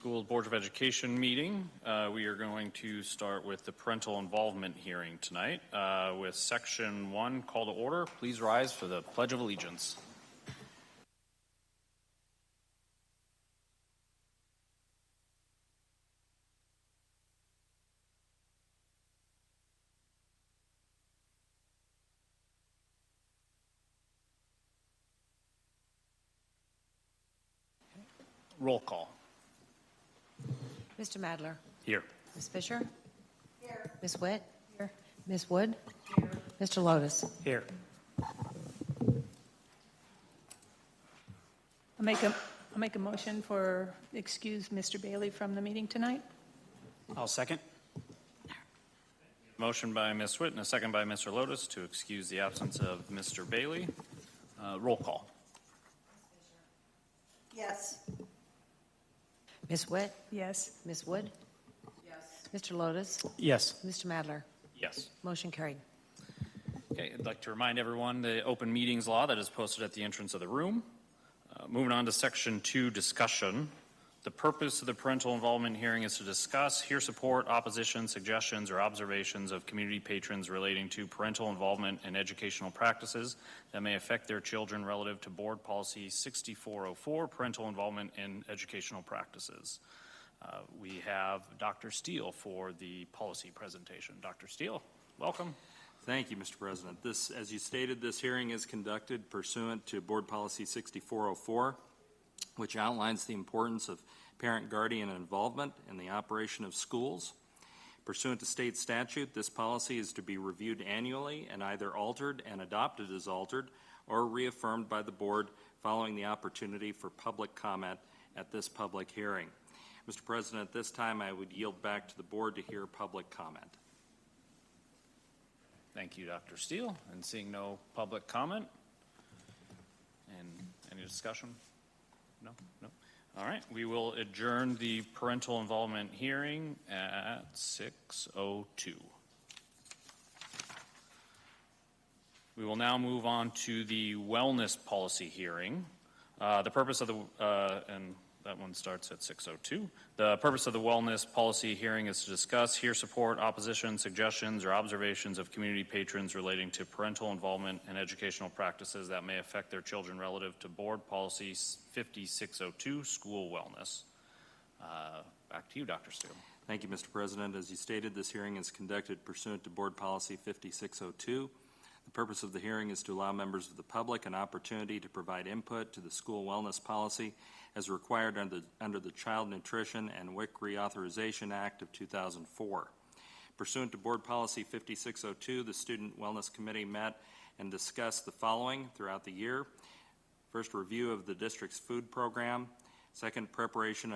School Board of Education meeting. We are going to start with the parental involvement hearing tonight with section 1, call to order. Please rise for the Pledge of Allegiance. Roll call. Mr. Madler. Here. Ms. Fisher. Here. Ms. Witt. Here. Ms. Wood. Here. Mr. Lotus. Here. I'll make a motion for excuse Mr. Bailey from the meeting tonight. I'll second. Motion by Ms. Witt and a second by Mr. Lotus to excuse the absence of Mr. Bailey. Roll call. Yes. Ms. Witt. Yes. Ms. Wood. Yes. Mr. Lotus. Yes. Mr. Madler. Yes. Motion carried. Okay, I'd like to remind everyone the open meetings law that is posted at the entrance of the room. Moving on to section 2, discussion. The purpose of the parental involvement hearing is to discuss, hear support, opposition, suggestions, or observations of community patrons relating to parental involvement in educational practices that may affect their children relative to Board Policy 6404, parental involvement in educational practices. We have Dr. Steele for the policy presentation. Dr. Steele, welcome. Thank you, Mr. President. This, as you stated, this hearing is conducted pursuant to Board Policy 6404, which outlines the importance of parent-guardian involvement in the operation of schools. Pursuant to state statute, this policy is to be reviewed annually and either altered and adopted as altered or reaffirmed by the board following the opportunity for public comment at this public hearing. Mr. President, at this time I would yield back to the board to hear public comment. Thank you, Dr. Steele. And seeing no public comment and any discussion? No? All right, we will adjourn the parental involvement hearing at 6:02. We will now move on to the wellness policy hearing. The purpose of the, and that one starts at 6:02. The purpose of the wellness policy hearing is to discuss, hear support, opposition, suggestions, or observations of community patrons relating to parental involvement in educational practices that may affect their children relative to Board Policy 5602, school wellness. Back to you, Dr. Steele. Thank you, Mr. President. As you stated, this hearing is conducted pursuant to Board Policy 5602. The purpose of the hearing is to allow members of the public an opportunity to provide input to the school wellness policy as required under the Child Nutrition and WIC Reauthorization Act of 2004. Pursuant to Board Policy 5602, the Student Wellness Committee met and discussed the following throughout the year. First, review of the district's food program. Second, preparation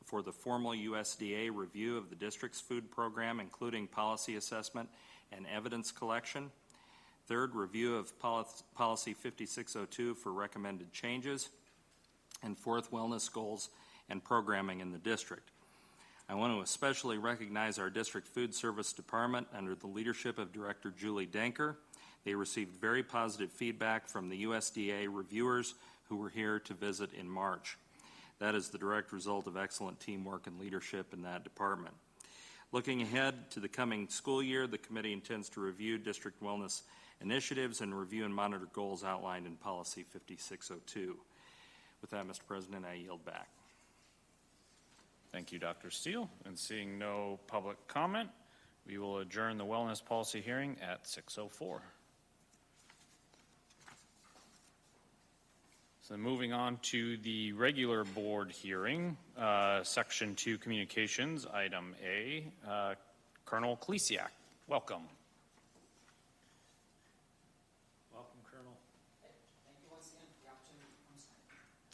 for the formal USDA review of the district's food program, including policy assessment and evidence collection. Third, review of Policy 5602 for recommended changes. And fourth, wellness goals and programming in the district. I want to especially recognize our district food service department under the leadership of Director Julie Denker. They received very positive feedback from the USDA reviewers who were here to visit in March. That is the direct result of excellent teamwork and leadership in that department. Looking ahead to the coming school year, the committee intends to review district wellness initiatives and review and monitor goals outlined in Policy 5602. With that, Mr. President, I yield back. Thank you, Dr. Steele. And seeing no public comment, we will adjourn the wellness policy hearing at 6:04. So moving on to the regular board hearing, Section 2, Communications, Item A, Colonel Klesiak. Welcome.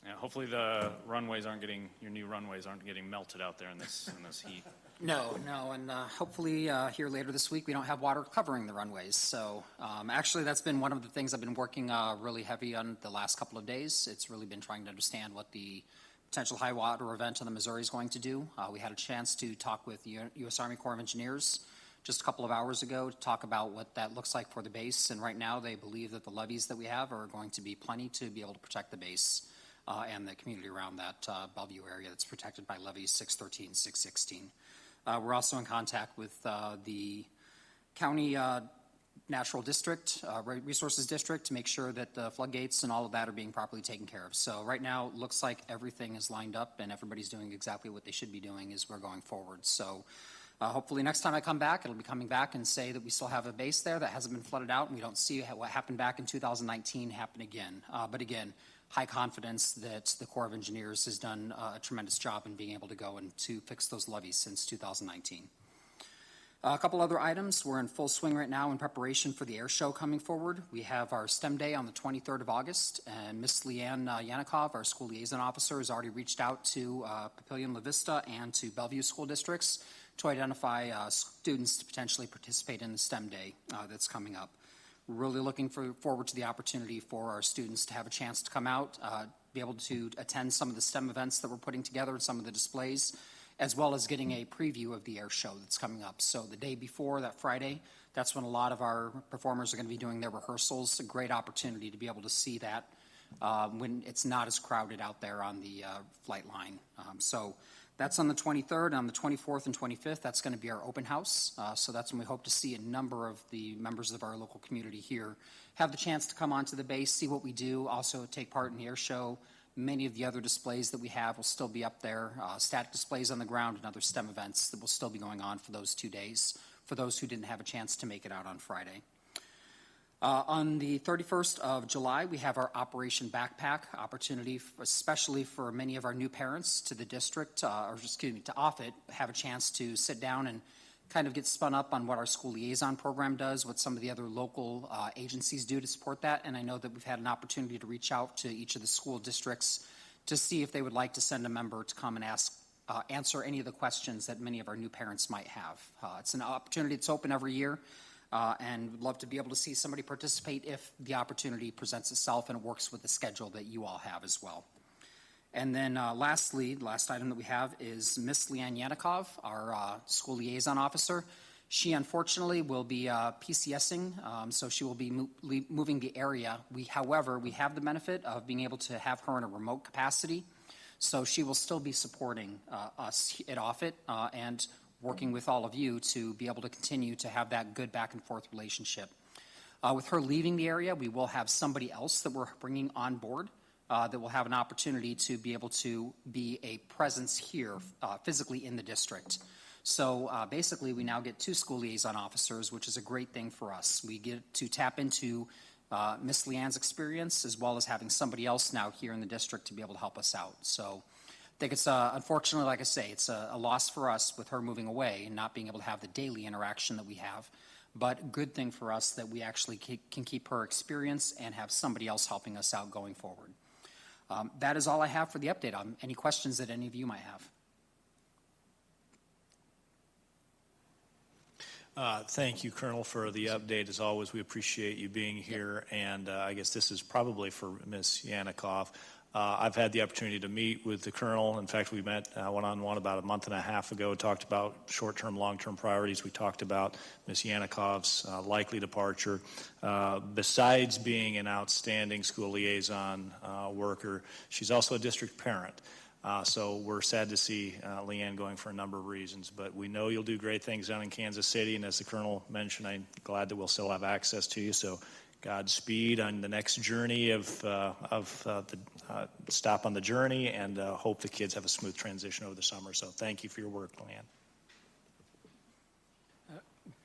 Yeah, hopefully the runways aren't getting, your new runways aren't getting melted out there in this heat. No, and hopefully here later this week we don't have water covering the runways. So actually that's been one of the things I've been working really heavy on the last couple of days. It's really been trying to understand what the potential high water event on the Missouri is going to do. We had a chance to talk with the U.S. Army Corps of Engineers just a couple of hours ago to talk about what that looks like for the base. And right now they believe that the levees that we have are going to be plenty to be able to protect the base and the community around that Bellevue area that's protected by levees 613, 616. We're also in contact with the county natural district, resources district, to make sure that the floodgates and all of that are being properly taken care of. So right now, it looks like everything is lined up and everybody's doing exactly what they should be doing as we're going forward. So hopefully next time I come back, it'll be coming back and say that we still have a base there that hasn't been flooded out and we don't see what happened back in 2019 happen again. But again, high confidence that the Corps of Engineers has done a tremendous job in being able to go and to fix those levees since 2019. A couple other items. We're in full swing right now in preparation for the air show coming forward. We have our STEM Day on the 23rd of August, and Miss Leanne Yanikov, our school liaison officer, has already reached out to Papillion La Vista and to Bellevue school districts to identify students to potentially participate in the STEM Day that's coming up. We're really looking forward to the opportunity for our students to have a chance to come out, be able to attend some of the STEM events that we're putting together, some of the displays, as well as getting a preview of the air show that's coming up. So the day before, that Friday, that's when a lot of our performers are going to be doing their rehearsals. A great opportunity to be able to see that when it's not as crowded out there on the flight line. So that's on the 23rd. On the 24th and 25th, that's going to be our open house. So that's when we hope to see a number of the members of our local community here have the chance to come onto the base, see what we do, also take part in the air show. Many of the other displays that we have will still be up there, static displays on the ground and other STEM events that will still be going on for those 2 days, for those who didn't have a chance to make it out on Friday. On the 31st of July, we have our Operation Backpack opportunity, especially for many of our new parents to the district, to Offutt, have a chance to sit down and kind of get spun up on what our school liaison program does, what some of the other local agencies do to support that. And I know that we've had an opportunity to reach out to each of the school districts to see if they would like to send a member to come and answer any of the questions that many of our new parents might have. It's an opportunity that's open every year, and would love to be able to see somebody participate if the opportunity presents itself and it works with the schedule that you all have as well. And then lastly, the last item that we have is Miss Leanne Yanikov, our school liaison officer. She unfortunately will be PCSing, so she will be moving the area. However, we have the benefit of being able to have her in a remote capacity, so she will still be supporting us at Offutt and working with all of you to be able to continue to have that good back and forth relationship. With her leaving the area, we will have somebody else that we're bringing on board that will have an opportunity to be able to be a presence here physically in the district. So basically, we now get 2 school liaison officers, which is a great thing for us. We get to tap into Miss Leanne's experience, as well as having somebody else now here in the district to be able to help us out. So I think it's, unfortunately, like I say, it's a loss for us with her moving away and not being able to have the daily interaction that we have. But a good thing for us that we actually can keep her experience and have somebody else helping us out going forward. That is all I have for the update. Any questions that any of you might have? Thank you, Colonel, for the update. As always, we appreciate you being here. And I guess this is probably for Ms. Yanikov. I've had the opportunity to meet with the Colonel. In fact, we met one-on-one about a month and a half ago, talked about short-term, long-term priorities. We talked about Ms. Yanikov's likely departure. Besides being an outstanding school liaison worker, she's also a district parent. So we're sad to see Leanne going for a number of reasons, but we know you'll do great things down in Kansas City, and as the Colonel mentioned, I'm glad that we'll still have access to you, so Godspeed on the next journey of the stop on the journey, and hope the kids have a smooth transition over the summer, so thank you for your work, Leanne.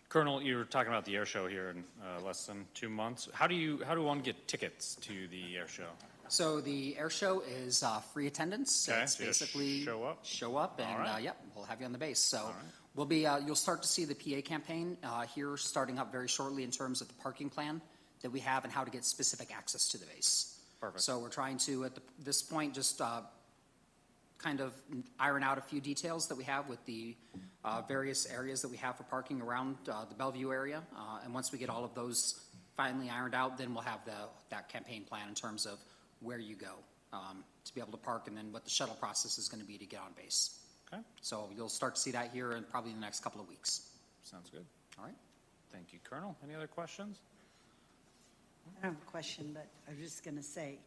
Colonel, you were talking about the air show here in less than 2 months. How do one get tickets to the air show? So the air show is free attendance. Okay, It's so you just basically show up? and All right. yep, we'll have you on the base. So right. we'll be you'll start to see the PA campaign here starting up very shortly in terms of the parking plan that we have and how to get specific access to the base. Perfect. So we're trying to, at this point, just kind of iron out a few details that we have with the various areas that we have for parking around the Bellevue area. And once we get all of those finally ironed out, then we'll have that campaign plan in terms of where you go to be able to park, and then what the shuttle process is going to be to get on base. Okay, So you'll start to see that here in probably the next couple of weeks. sounds good. All right. Thank you, Colonel. Any other questions? I don't have a question, but I was just going to say,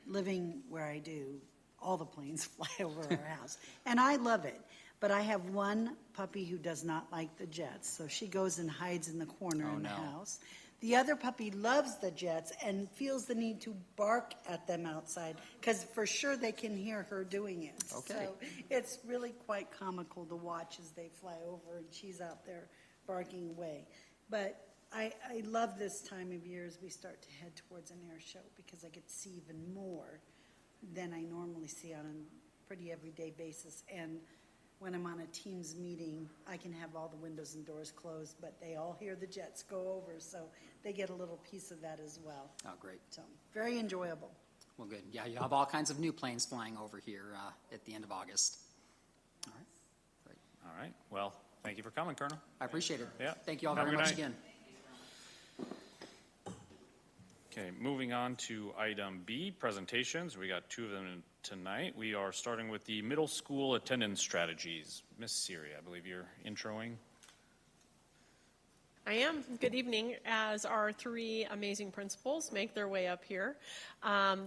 living where I do, all the planes fly over our house. And I love it. But I have one puppy who does not like the jets, so she goes and hides in the corner Oh, in the no. house. The other puppy loves the jets and feels the need to bark at them outside, because for sure they can hear her doing it. Okay. So it's really quite comical to watch as they fly over and she's out there barking away. But I love this time of year as we start to head towards an air show, because I get to see even more than I normally see on a pretty everyday basis. And when I'm on a Teams meeting, I can have all the windows and doors closed, but they all hear the jets go over, so they get a little piece of that as well. Oh, great. So, very enjoyable. Well, good. Yeah, you have all kinds of new planes flying over here at the end of August. All right. Great. All right, well, thank you for coming, Colonel. I appreciate it. Yeah. Thank you all Have a very good much night. again. Okay, moving on to item B, presentations. We got two of them tonight. We are starting with the middle school attendance strategies. Miss Siri, I believe you're introing. I am. Good evening. As our three amazing principals make their way up here,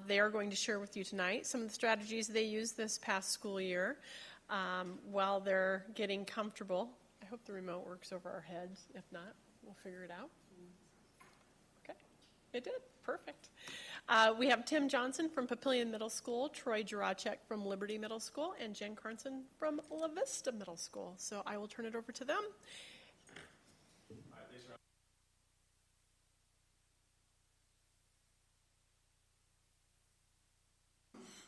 they are going to share with you tonight some of the strategies they used this past school year while they're getting comfortable. I hope the remote works over our heads. If not, we'll figure it out. Okay, it did. Perfect. We have Tim Johnson from Papillion Middle School, Troy Juracek from Liberty Middle School, and Jen Carnson from La Vista Middle School. So I will turn it over to them.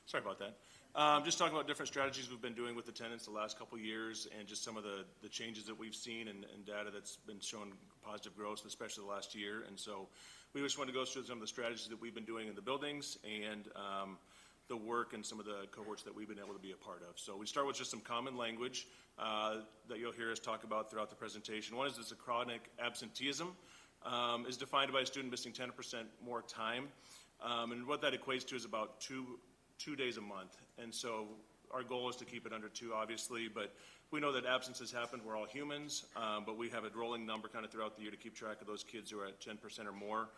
Sorry about that. Just talking about different strategies we've been doing with attendance the last couple of years, and just some of the changes that we've seen and data that's been showing positive growth, especially the last year. And so we just want to go through some of the strategies that we've been doing in the buildings and the work and some of the cohorts that we've been able to be a part of. So we start with just some common language that you'll hear us talk about throughout the presentation. One is this chronic absenteeism is defined by a student missing 10% more time. And what that equates to is about two days a month. And so our goal is to keep it under 2, obviously, but we know that absences happen. We're all humans, but we have a rolling number kind of throughout the year to keep track of those kids who are at 10% or more.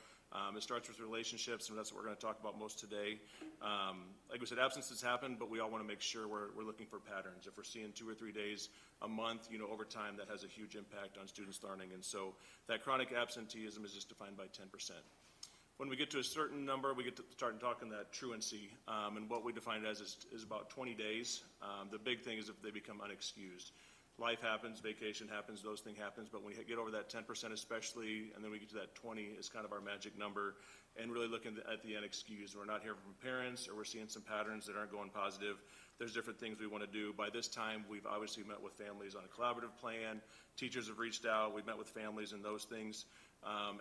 It starts with relationships, and that's what we're going to talk about most today. Like we said, absences happen, but we all want to make sure we're looking for patterns. If we're seeing 2 or 3 days a month, over time, that has a huge impact on students' learning. And so that chronic absenteeism is just defined by 10%. When we get to a certain number, we get to start talking that truancy, and what we define it as is about 20 days. The big thing is if they become unexcused. Life happens, vacation happens, those things happen, but when we get over that 10% especially, and then we get to that 20 is kind of our magic number, and really looking at the unexcused. We're not hearing from parents, or we're seeing some patterns that aren't going positive. There's different things we want to do. By this time, we've obviously met with families on a collaborative plan. Teachers have reached out. We've met with families and those things.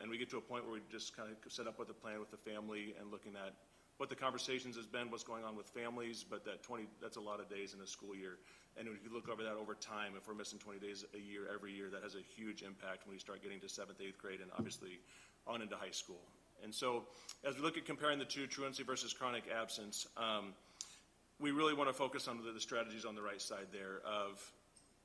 And we get to a point where we just kind of set up with a plan with the family and looking at what the conversations has been, what's going on with families, but that's a lot of days in a school year. And if you look over that over time, if we're missing 20 days a year, every year, that has a huge impact when you start getting to 7th, 8th grade, and obviously on into high school. And so as we look at comparing the two, truancy versus chronic absence, we really want to focus on the strategies on the right side there of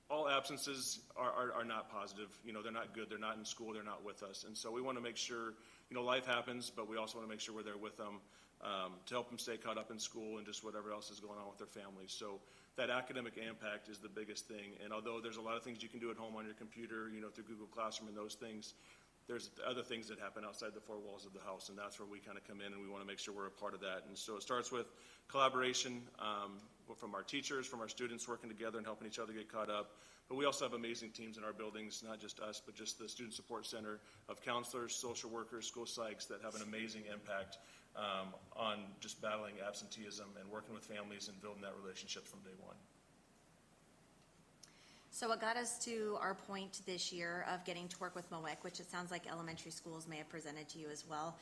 all absences are not positive. They're not good. They're not in school. They're not with us. And so we want to make sure, life happens, but we also want to make sure we're there with them to help them stay caught up in school and just whatever else is going on with their families. So that academic impact is the biggest thing. And although there's a lot of things you can do at home on your computer, through Google Classroom and those things, there's other things that happen outside the 4 walls of the house, and that's where we kind of come in, and we want to make sure we're a part of that. And so it starts with collaboration from our teachers, from our students working together and helping each other get caught up. But we also have amazing teams in our buildings, not just us, but just the Student Support Center of counselors, social workers, school psychs that have an amazing impact on just battling absenteeism and working with families and building that relationship from day one. So what got us to our point this year of getting to work with MOEC, which it sounds like elementary schools may have presented to you as well,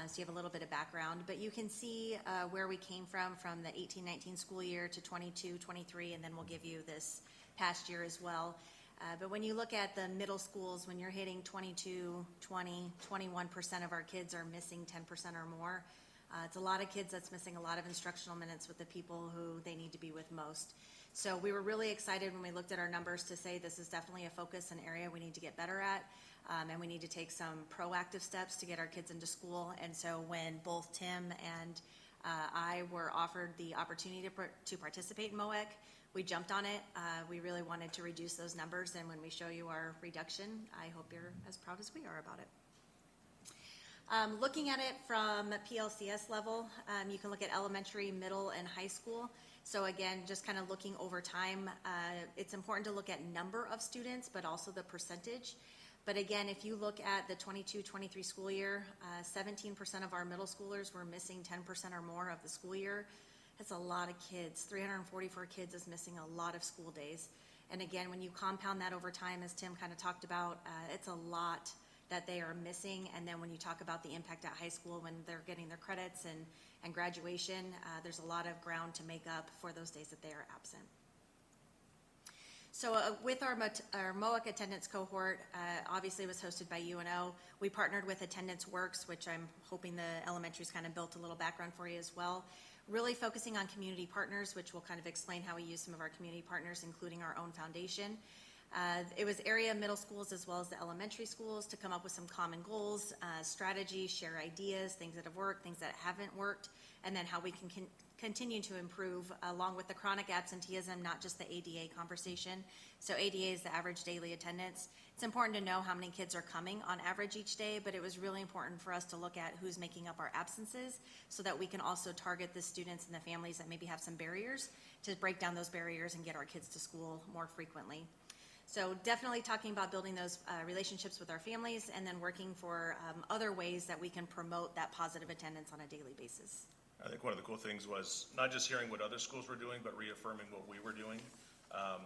so you have a little bit of background, but you can see where we came from the 18-19 school year to 22-23, and then we'll give you this past year as well. But when you look at the middle schools, when you're hitting 22, 20, 21% of our kids are missing 10% or more, it's a lot of kids that's missing a lot of instructional minutes with the people who they need to be with most. So we were really excited when we looked at our numbers to say this is definitely a focus and area we need to get better at, and we need to take some proactive steps to get our kids into school. And so when both Tim and I were offered the opportunity to participate in MOEC. We jumped on it. We really wanted to reduce those numbers, and when we show you our reduction, I hope you're as proud as we are about it. Looking at it from PLCS level, you can look at elementary, middle, and high school. So again, just kind of looking over time, it's important to look at number of students, but also the percentage. But again, if you look at the 22-23 school year, 17% of our middle schoolers were missing 10% or more of the school year. That's a lot of kids. 344 kids is missing a lot of school days. And again, when you compound that over time, as Tim kind of talked about, it's a lot that they are missing. And then when you talk about the impact at high school when they're getting their credits and graduation, there's a lot of ground to make up for those days that they are absent. So with our MOEC attendance cohort, obviously it was hosted by UNO. We partnered with Attendance Works, which I'm hoping the elementary's kind of built a little background for you as well. Really focusing on community partners, which will kind of explain how we use some of our community partners, including our own foundation. It was area middle schools as well as the elementary schools to come up with some common goals, strategies, share ideas, things that have worked, things that haven't worked, and then how we can continue to improve along with the chronic absenteeism, not just the ADA conversation. So ADA is the average daily attendance. It's important to know how many kids are coming on average each day, but it was really important for us to look at who's making up our absences so that we can also target the students and the families that maybe have some barriers to break down those barriers and get our kids to school more frequently. So definitely talking about building those relationships with our families and then working for other ways that we can promote that positive attendance on a daily basis. I think one of the cool things was not just hearing what other schools were doing, but reaffirming what we were doing.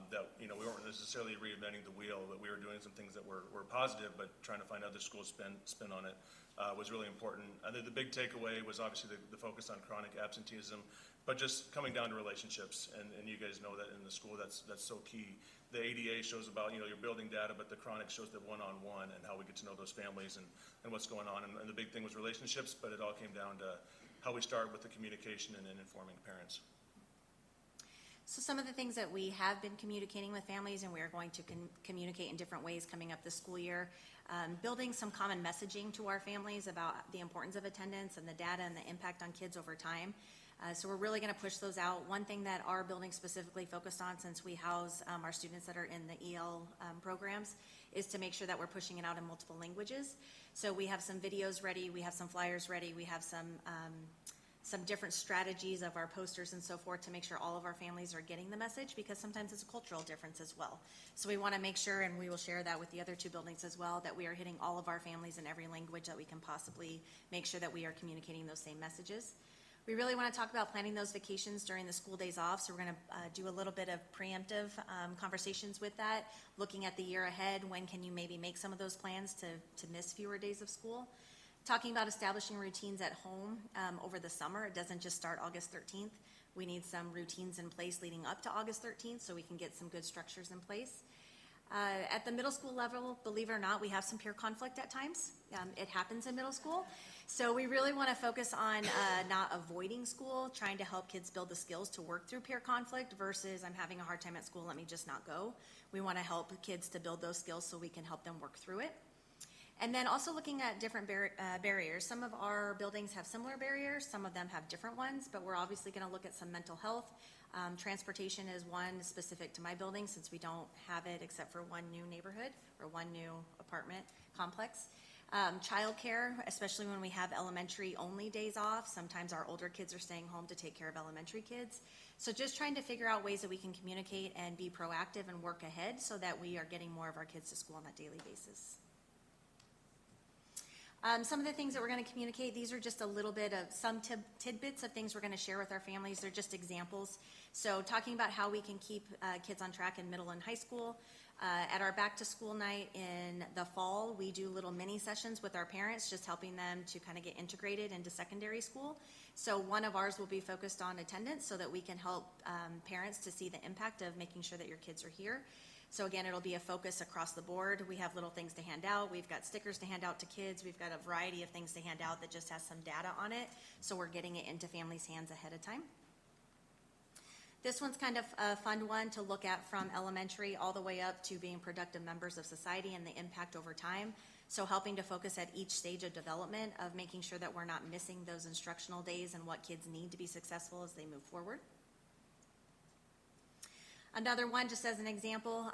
That, you know, we weren't necessarily reinventing the wheel, but we were doing some things that were positive, but trying to find other schools spin on it was really important. I think the big takeaway was obviously the focus on chronic absenteeism, but just coming down to relationships, and you guys know that in the school, that's so key. The ADA shows about, you know, you're building data, but the chronic shows the one-on-one and how we get to know those families and what's going on. And the big thing was relationships, but it all came down to how we start with the communication and then informing parents. So some of the things that we have been communicating with families, and we are going to communicate in different ways coming up this school year, building some common messaging to our families about the importance of attendance and the data and the impact on kids over time. So we're really going to push those out. One thing that our building specifically focused on, since we house our students that are in the EL programs, is to make sure that we're pushing it out in multiple languages. So we have some videos ready, we have some flyers ready, we have some different strategies of our posters and so forth to make sure all of our families are getting the message, because sometimes it's a cultural difference as well. So we want to make sure, and we will share that with the other two buildings as well, that we are hitting all of our families in every language that we can possibly make sure that we are communicating those same messages. We really want to talk about planning those vacations during the school days off, so we're going to do a little bit of preemptive conversations with that, looking at the year ahead. When can you maybe make some of those plans to miss fewer days of school? Talking about establishing routines at home over the summer. It doesn't just start August 13th. We need some routines in place leading up to August 13th so we can get some good structures in place. At the middle school level, believe it or not, we have some peer conflict at times. It happens in middle school. So we really want to focus on not avoiding school, trying to help kids build the skills to work through peer conflict versus I'm having a hard time at school, let me just not go. We want to help kids to build those skills so we can help them work through it. And then also looking at different barriers. Some of our buildings have similar barriers, some of them have different ones, but we're obviously going to look at some mental health. Transportation is one specific to my building since we don't have it except for one new neighborhood or one new apartment complex. Childcare, especially when we have elementary only days off. Sometimes our older kids are staying home to take care of elementary kids. So just trying to figure out ways that we can communicate and be proactive and work ahead so that we are getting more of our kids to school on a daily basis. Some of the things that we're going to communicate, these are just a little bit of some tidbits of things we're going to share with our families. They're just examples. So talking about how we can keep kids on track in middle and high school. At our back to school night in the fall, we do little mini sessions with our parents, just helping them to kind of get integrated into secondary school. So one of ours will be focused on attendance so that we can help parents to see the impact of making sure that your kids are here. So again, it'll be a focus across the board. We have little things to hand out. We've got stickers to hand out to kids. We've got a variety of things to hand out that just has some data on it. So we're getting it into families' hands ahead of time. This one's kind of a fun one to look at from elementary all the way up to being productive members of society and the impact over time. So helping to focus at each stage of development of making sure that we're not missing those instructional days and what kids need to be successful as they move forward. Another one, just as an example,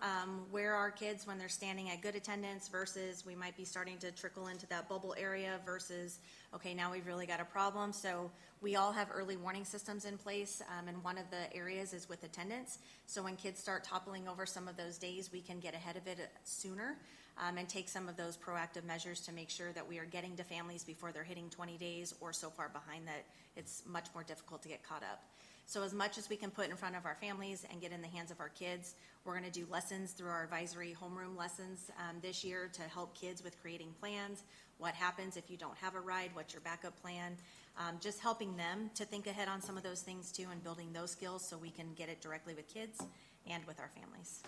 where are kids when they're standing at good attendance versus we might be starting to trickle into that bubble area versus, okay, now we've really got a problem. So we all have early warning systems in place, and one of the areas is with attendance. So when kids start toppling over some of those days, we can get ahead of it sooner and take some of those proactive measures to make sure that we are getting to families before they're hitting 20 days or so far behind that it's much more difficult to get caught up. So as much as we can put in front of our families and get in the hands of our kids, we're going to do lessons through our advisory homeroom lessons this year to help kids with creating plans. What happens if you don't have a ride? What's your backup plan? Just helping them to think ahead on some of those things too and building those skills so we can get it directly with kids and with our families.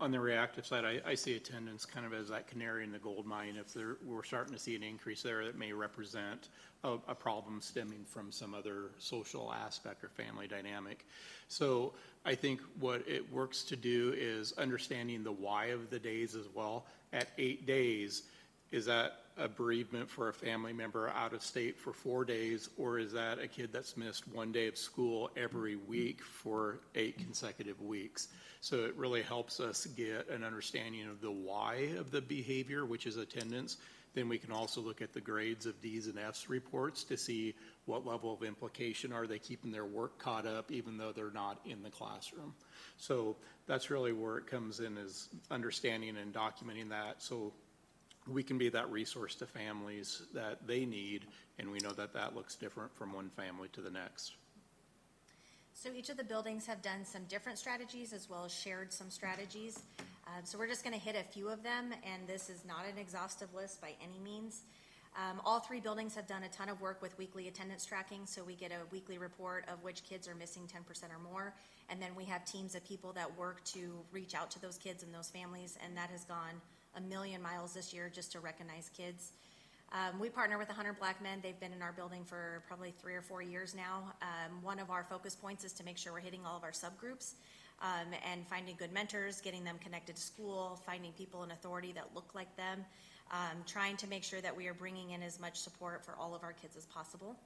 On the reactive side, I see attendance kind of as that canary in the gold mine. If we're starting to see an increase there, that may represent a problem stemming from some other social aspect or family dynamic. So I think what it works to do is understanding the why of the days as well. At 8 days, is that a bereavement for a family member out of state for 4 days, or is that a kid that's missed 1 day of school every week for 8 consecutive weeks? So it really helps us get an understanding of the why of the behavior, which is attendance. Then we can also look at the grades of D's and F's reports to see what level of implication are they keeping their work caught up even though they're not in the classroom. So that's really where it comes in, is understanding and documenting that so we can be that resource to families that they need, and we know that that looks different from one family to the next. So each of the buildings have done some different strategies as well as shared some strategies. So we're just going to hit a few of them, and this is not an exhaustive list by any means. All 3 buildings have done a ton of work with weekly attendance tracking, so we get a weekly report of which kids are missing 10% or more, and then we have teams of people that work to reach out to those kids and those families, and that has gone a million miles this year just to recognize kids. We partner with 100 Black Men. They've been in our building for probably 3 or 4 years now. One of our focus points is to make sure we're hitting all of our subgroups and finding good mentors, getting them connected to school, finding people in authority that look like them, trying to make sure that we are bringing in as much support for all of our kids as possible.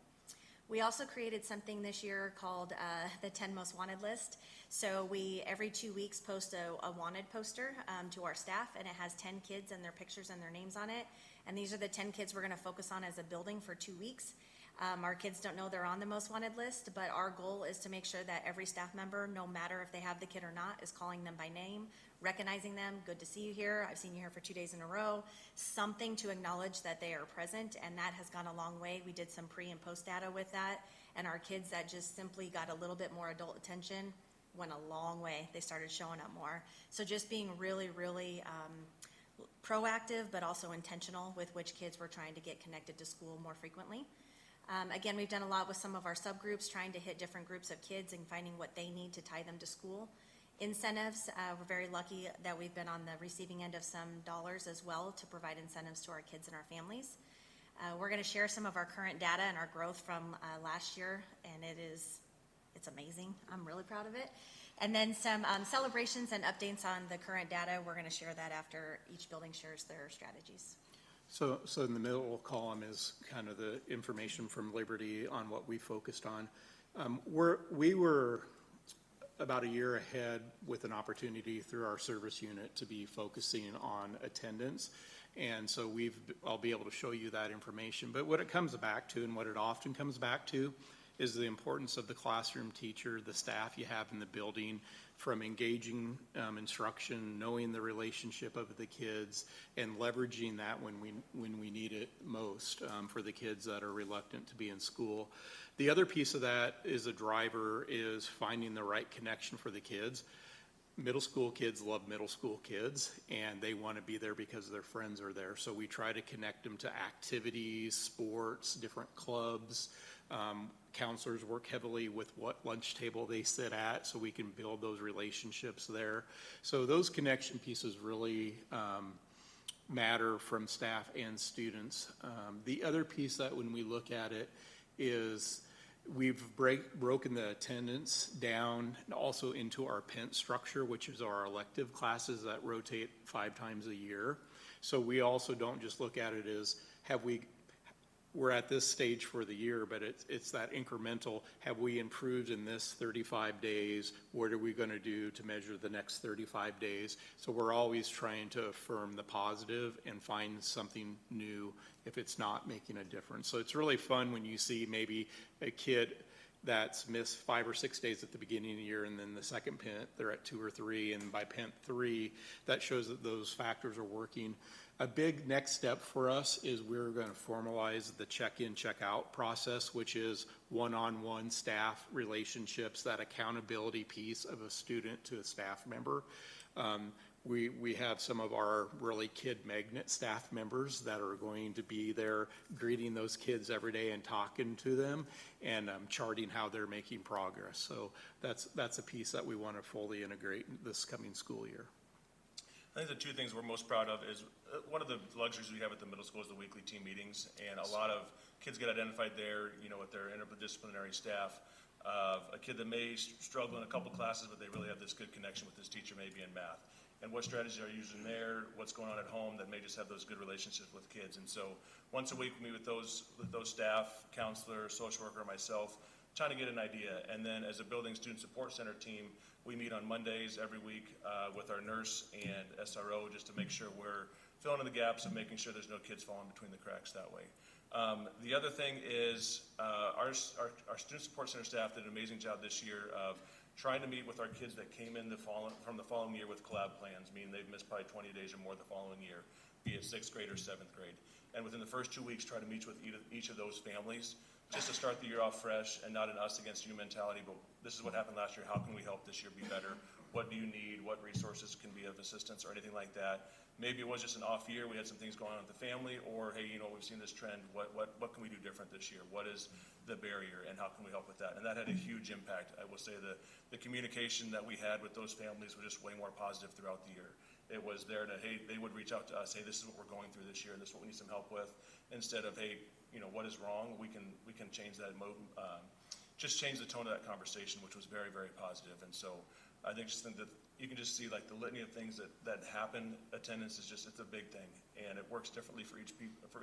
We also created something this year called the 10 Most Wanted list. So we, every 2 weeks, post a wanted poster to our staff, and it has 10 kids and their pictures and their names on it. And these are the 10 kids we're going to focus on as a building for 2 weeks. Our kids don't know they're on the Most Wanted list, but our goal is to make sure that every staff member, no matter if they have the kid or not, is calling them by name, recognizing them. Good to see you here. I've seen you here for 2 days in a row. Something to acknowledge that they are present, and that has gone a long way. We did some pre and post data with that, and our kids that just simply got a little bit more adult attention went a long way. They started showing up more. So just being really, really proactive, but also intentional with which kids we're trying to get connected to school more frequently. Again, we've done a lot with some of our subgroups, trying to hit different groups of kids and finding what they need to tie them to school. Incentives, we're very lucky that we've been on the receiving end of some dollars as well to provide incentives to our kids and our families. We're going to share some of our current data and our growth from last year, and it's amazing. I'm really proud of it. And then some celebrations and updates on the current data. We're going to share that after each building shares their strategies. So in the middle column is kind of the information from Liberty on what we focused on. We were about a year ahead with an opportunity through our service unit to be focusing on attendance. And so I'll be able to show you that information. But what it comes back to, and what it often comes back to, is the importance of the classroom teacher, the staff you have in the building, from engaging instruction, knowing the relationship of the kids, and leveraging that when we need it most for the kids that are reluctant to be in school. The other piece of that is a driver is finding the right connection for the kids. Middle school kids love middle school kids, and they want to be there because their friends are there. So we try to connect them to activities, sports, different clubs. Counselors work heavily with what lunch table they sit at, so we can build those relationships there. So those connection pieces really matter from staff and students. The other piece that when we look at it is We've broken the attendance down also into our PENT structure, which is our elective classes that rotate 5 times a year. So we also don't just look at it as we're at this stage for the year, but it's that incremental, have we improved in this 35 days? What are we going to do to measure the next 35 days? So we're always trying to affirm the positive and find something new if it's not making a difference. So it's really fun when you see maybe a kid that's missed 5 or 6 days at the beginning of the year, and then the second PENT, they're at 2 or 3, and by PENT 3, that shows that those factors are working. A big next step for us is we're going to formalize the check-in, check-out process, which is one-on-one staff relationships, that accountability piece of a student to a staff member. We have some of our really kid magnet staff members that are going to be there greeting those kids every day and talking to them and charting how they're making progress. So that's a piece that we want to fully integrate this coming school year. I think the two things we're most proud of is one of the luxuries we have at the middle school is the weekly team meetings, and a lot of kids get identified there, with their interdisciplinary staff of a kid that may struggle in a couple classes, but they really have this good connection with this teacher, maybe in math. And what strategies are you using there, what's going on at home that may just have those good relationships with kids. And so once a week we meet with those staff, counselor, social worker, myself, trying to get an idea. And then as a building student support center team, we meet on Mondays every week with our nurse and SRO just to make sure we're filling in the gaps and making sure there's no kids falling between the cracks that way. The other thing is our student support center staff did an amazing job this year of trying to meet with our kids that came in from the following year with collab plans, meaning they've missed probably 20 days or more the following year, be it 6th grade or 7th grade. And within the first 2 weeks, try to meet with each of those families just to start the year off fresh and not an us against you mentality, but this is what happened last year. How can we help this year be better? What do you need? What resources can be of assistance or anything like that? Maybe it was just an off year. We had some things going on with the family, or hey, we've seen this trend. What can we do different this year? What is the barrier, and how can we help with that? And that had a huge impact. I will say the communication that we had with those families was just way more positive throughout the year. It was there to, hey, they would reach out to us, hey, this is what we're going through this year, and this is what we need some help with, instead of, hey, what is wrong? We can change that just change the tone of that conversation, which was very, very positive. And so I think that you can just see like the litany of things that happen. Attendance is it's a big thing, and it works differently for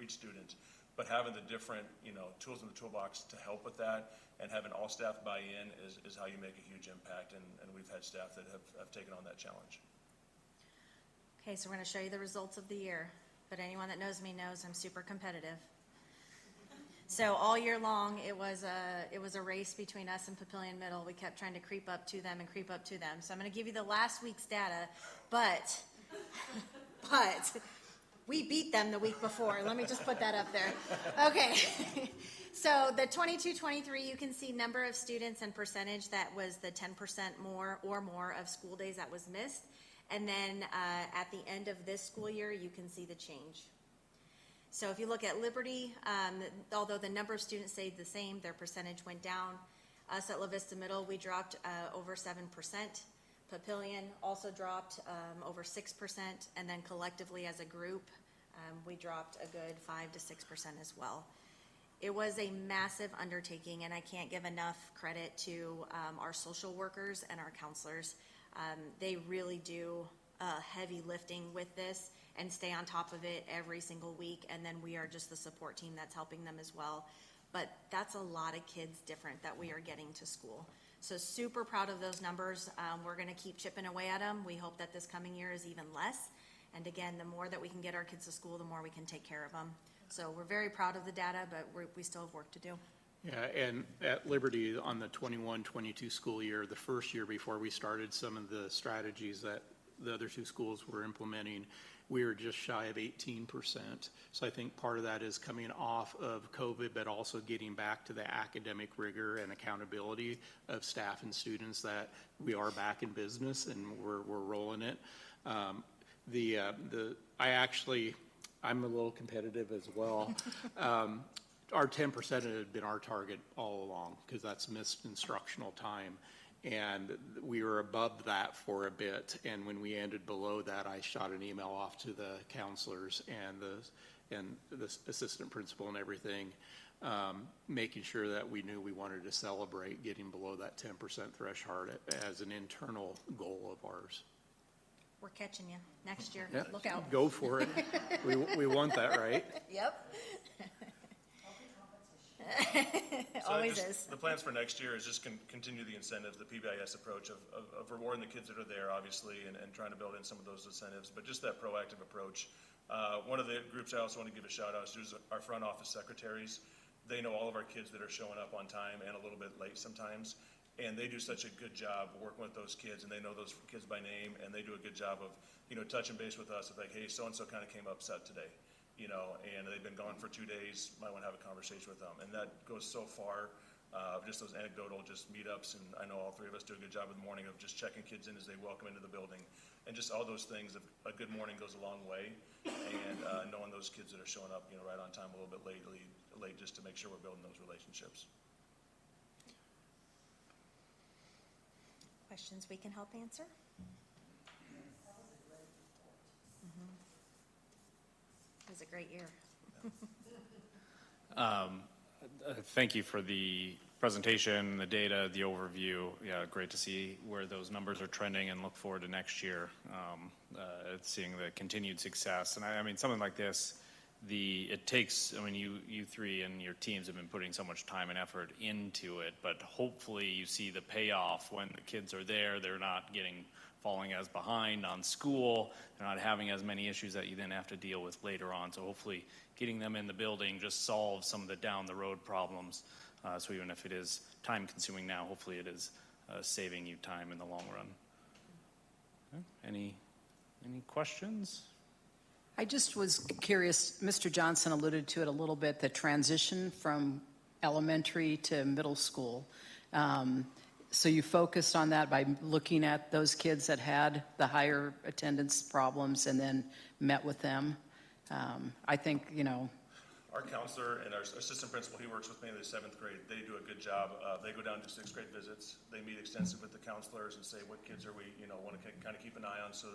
each student. But having the different tools in the toolbox to help with that, and having all staff buy in is how you make a huge impact. And we've had staff that have taken on that challenge. Okay, so we're going to show you the results of the year, but anyone that knows me knows I'm super competitive. So all year long, it was a race between us and Papillion Middle. We kept trying to creep up to them. So I'm going to give you the last week's data, but we beat them the week before. Let me just put that up there. Okay. So the 22-23, you can see number of students and percentage. That was the 10% more or more of school days that was missed. And then at the end of this school year, you can see the change. So if you look at Liberty, although the number of students stayed the same, their percentage went down. Us at La Vista Middle, we dropped over 7%. Papillion also dropped over 6%. And then collectively as a group, we dropped a good 5 to 6% as well. It was a massive undertaking, and I can't give enough credit to our social workers and our counselors. They really do heavy lifting with this and stay on top of it every single week, and then we are just the support team that's helping them as well. But that's a lot of kids different that we are getting to school. So super proud of those numbers. We're going to keep chipping away at them. We hope that this coming year is even less. And again, the more that we can get our kids to school, the more we can take care of them. So we're very proud of the data, but we still have work to do. Yeah, and at Liberty on the 21-22 school year, the first year before we started some of the strategies that the other two schools were implementing, we were just shy of 18%. So I think part of that is coming off of COVID, but also getting back to the academic rigor and accountability of staff and students that we are back in business and we're rolling it. I'm a little competitive as well. Our 10% had been our target all along because that's missed instructional time. And we were above that for a bit. And when we ended below that, I shot an email off to the counselors and the assistant principal and everything. making sure that we knew we wanted to celebrate getting below that 10% threshold as an internal goal of ours. We're catching you next year. Yeah, Look out. Go for it. We want that, right? Yep. So Always just- is. The plans for next year is just continue the incentives, the PBIS approach of rewarding the kids that are there, obviously, and trying to build in some of those incentives, but just that proactive approach. One of the groups I also want to give a shout out to is our front office secretaries. They know all of our kids that are showing up on time and a little bit late sometimes, and they do such a good job working with those kids, and they know those kids by name, and they do a good job of, touching base with us, of like, hey, so-and-so kind of came upset today. And they've been gone for 2 days, might want to have a conversation with them. And that goes so far, just those anecdotal just meetups, and I know all three of us do a good job in the morning of just checking kids in as they welcome into the building. And just all those things, a good morning goes a long way, and knowing those kids that are showing up, right on time, a little bit late, just to make sure we're building those relationships. Questions we can help answer? It was a great year. Thank you for the presentation, the data, the overview. Yeah, great to see where those numbers are trending and look forward to next year, seeing the continued success. And I mean, something like this, it takes, you three and your teams have been putting so much time and effort into it, but hopefully you see the payoff when the kids are there. They're not falling as behind on school. They're not having as many issues that you then have to deal with later on. So hopefully getting them in the building just solves some of the down the road problems. So even if it is time consuming now, hopefully it is saving you time in the long run. Okay. Any questions? I just was curious, Mr. Johnson alluded to it a little bit, the transition from elementary to middle school. So you focused on that by looking at those kids that had the higher attendance problems and then met with them. I think, Our counselor and our assistant principal, he works with me in the 7th grade. They do a good job. They go down to 6th grade visits. They meet extensively with the counselors and say, what kids are we, want to kind of keep an eye on. So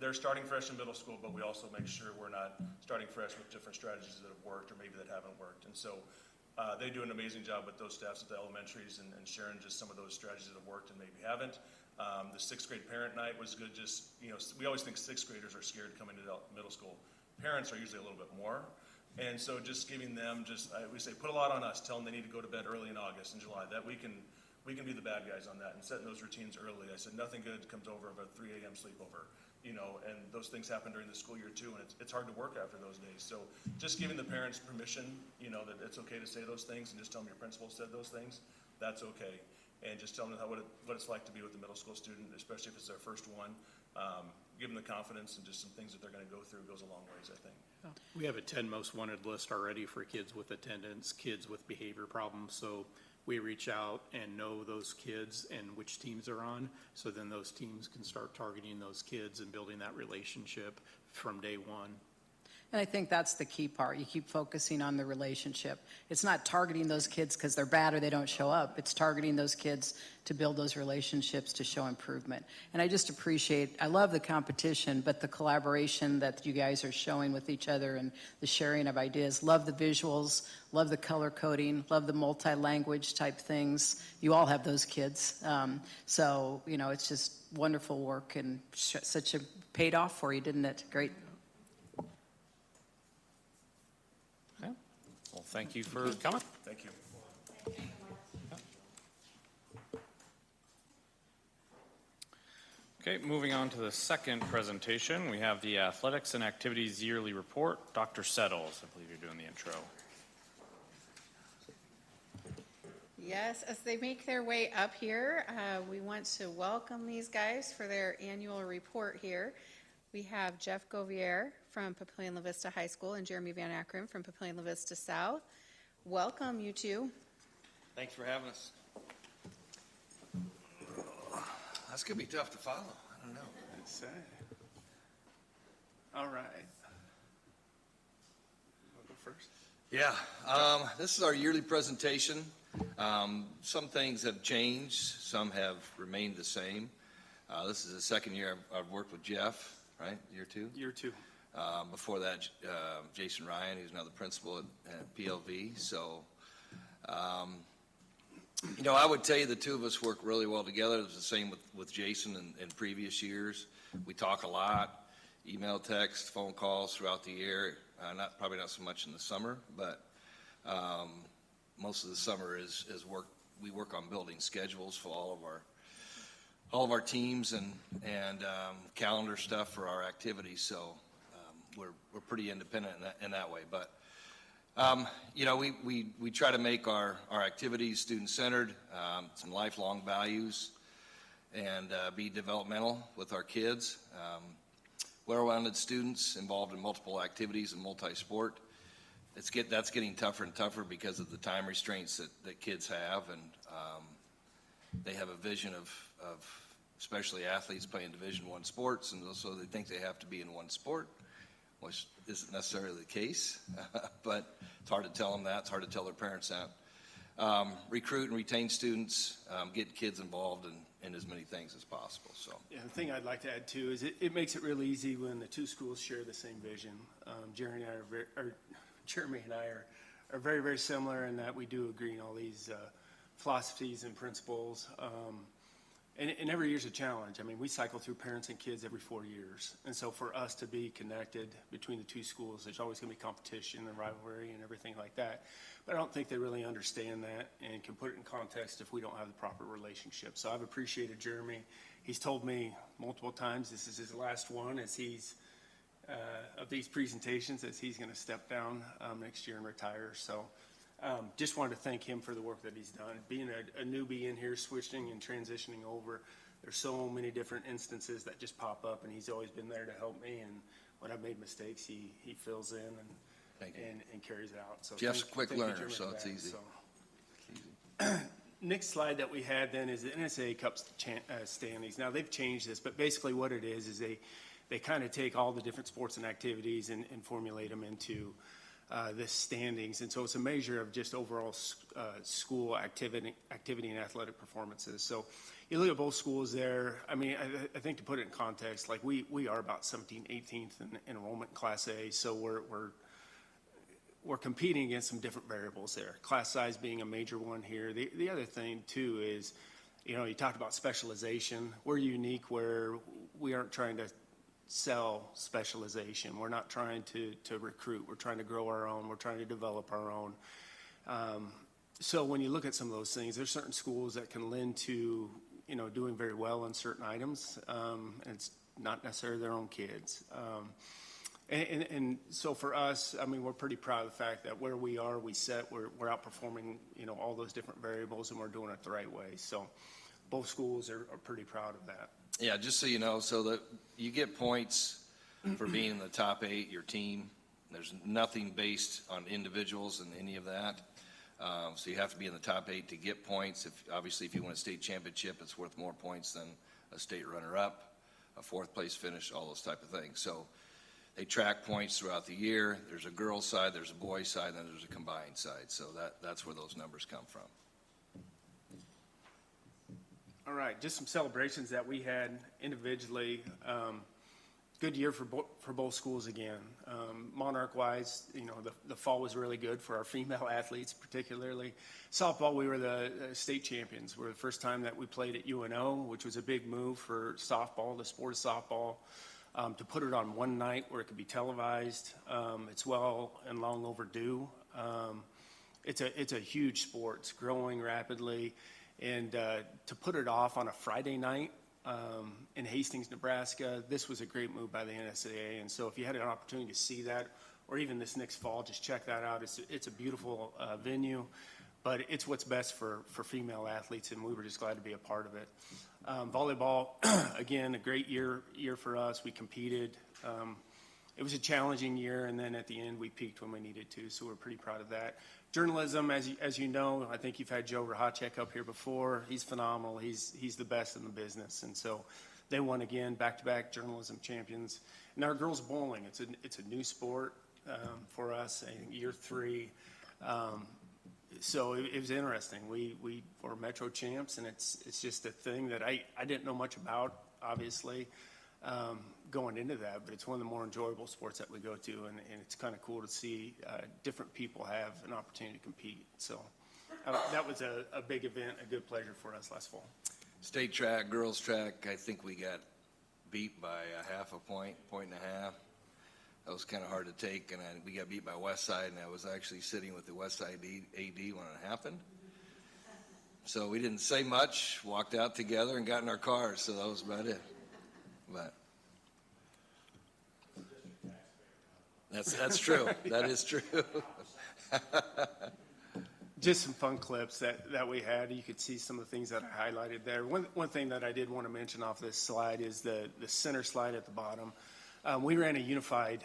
they're starting fresh in middle school, but we also make sure we're not starting fresh with different strategies that have worked or maybe that haven't worked. And so they do an amazing job with those staffs at the elementaries and sharing just some of those strategies that have worked and maybe haven't. The 6th grade parent night was good. Just, we always think 6th graders are scared coming to middle school. Parents are usually a little bit more. And so just giving them we say, put a lot on us. Tell them they need to go to bed early in August and July. That we can be the bad guys on that and setting those routines early. I said, nothing good comes over of a 3 a.m. sleepover, and those things happen during the school year too. And it's hard to work after those days. So just giving the parents permission, that it's okay to say those things and just tell them your principal said those things, that's okay. And just tell them what it's like to be with a middle school student, especially if it's their first one. Give them the confidence and just some things that they're going to go through goes a long ways, I think. We have a 10 most wanted list already for kids with attendance, kids with behavior problems. So we reach out and know those kids and which teams they're on. So then those teams can start targeting those kids and building that relationship from day one. and I think that's the key part. You keep focusing on the relationship. It's not targeting those kids because they're bad or they don't show up. It's targeting those kids to build those relationships to show improvement. And I just I love the competition, but the collaboration that you guys are showing with each other and the sharing of ideas. Love the visuals, love the color coding, love the multi-language type things. You all have those kids. So, it's just wonderful work and such a paid off for you, didn't it? Great. Okay. Well, thank you for coming. Thank you. Okay, moving on to the second presentation, we have the Athletics and Activities Yearly Report. Dr. Settles, I believe you're doing the intro. Yes, as they make their way up here, we want to welcome these guys for their annual report here. We have Jeff Govier from Papillion La Vista High School and Jeremy Van Akron from Papillion La Vista South. Welcome, you two. Thanks for having us. That's going to be tough to follow. I don't know. I'd say. All right. I'll go first. Yeah, this is our yearly presentation. Some things have changed. Some have remained the same. This is the second year I've worked with Jeff, right? Year two? Year two. Before that, Jason Ryan, who's now the principal at PLV. So, I would tell you the two of us work really well together. It's the same with Jason in previous years. We talk a lot, email, text, phone calls throughout the year. Probably not so much in the summer, but most of the summer is work. We work on building schedules for all of our teams and calendar stuff for our activities. So we're pretty independent in that way. But we try to make our activities student-centered, some lifelong values, and be developmental with our kids. Well-rounded students involved in multiple activities and multi-sport. That's getting tougher and tougher because of the time restraints that kids have, and they have a vision of especially athletes playing Division I sports, and so they think they have to be in one sport, which isn't necessarily the case, but it's hard to tell them that. It's hard to tell their parents that. Recruit and retain students, get kids involved in as many things as possible. So, yeah, the thing I'd like to add too is it makes it real easy when the two schools share the same vision. Jeremy and I are very, very similar in that we do agree on all these philosophies and principles. And every year's a challenge. I mean, we cycle through parents and kids every 4 years. And so for us to be connected between the two schools, there's always going to be competition and rivalry and everything like that. But I don't think they really understand that and can put it in context if we don't have the proper relationship. So I've appreciated Jeremy. He's told me multiple times this is his last one as he's of these presentations, as he's going to step down next year and retire. So just wanted to thank him for the work that he's done. Being a newbie in here, switching and transitioning over, there's so many different instances that just pop up, and he's always been there to help me. And when I've made mistakes, he fills in and carries it out. So Jeff's a quick thank you, learner, Jeremy, so for it's that. easy. So, next slide that we had then is the NSA Cup standings. Now, they've changed this, but basically what it is they kind of take all the different sports and activities and formulate them into the standings. And so it's a measure of just overall school activity and athletic performances. So you look at both schools there. I mean, I think to put it in context, like we are about 17th, 18th in enrollment in Class A. So we're competing against some different variables there. Class size being a major one here. The other thing too is, you talked about specialization. We're unique where we aren't trying to sell specialization. We're not trying to recruit. We're trying to grow our own. We're trying to develop our own. So when you look at some of those things, there's certain schools that can lend to, doing very well in certain items, and it's not necessarily their own kids. And so for us, I mean, we're pretty proud of the fact that where we are, we're outperforming, all those different variables, and we're doing it the right way. So both schools are pretty proud of that. Yeah, just so you know, so that you get points for being in the top 8, your team. There's nothing based on individuals in any of that. So you have to be in the top 8 to get points. Obviously, if you win a state championship, it's worth more points than a state runner-up, a 4th place finish, all those type of things. So they track points throughout the year. There's a girls' side, there's a boys' side, and then there's a combined side. So that's where those numbers come from. All right, just some celebrations that we had individually. Good year for both schools again. Monarch-wise, the fall was really good for our female athletes, particularly. Softball, we were the state champions. We're the first time that we played at UNO, which was a big move for softball, the sport of softball. To put it on one night where it could be televised, it's well and long overdue. It's a huge sport. It's growing rapidly. And to put it off on a Friday night in Hastings, Nebraska, this was a great move by the NSAA. And so if you had an opportunity to see that, or even this next fall, just check that out. It's a beautiful venue, but it's what's best for female athletes, and we were just glad to be a part of it. Volleyball, again, a great year for us. We competed. It was a challenging year, and then at the end, we peaked when we needed to, so we're pretty proud of that. Journalism, as you know, I think you've had Joe Rahacek up here before. He's phenomenal. He's the best in the business, and so they won again, back-to-back journalism champions. And our girls bowling, it's a new sport for us, I think year 3. So it was interesting. We were Metro champs, and it's just a thing that I didn't know much about, obviously. going into that, but it's one of the more enjoyable sports that we go to, and it's kind of cool to see different people have an opportunity to compete. So that was a big event, a good pleasure for us last fall. State track, girls track, I think we got beat by a half a point, point and a half. That was kind of hard to take, and we got beat by Westside, and I was actually sitting with the Westside AD when it happened. So we didn't say much, walked out together and got in our cars, so that was about it. But that's true. That is true. Just some fun clips that we had. You could see some of the things that I highlighted there. One thing that I did want to mention off this slide is the center slide at the bottom. We ran a unified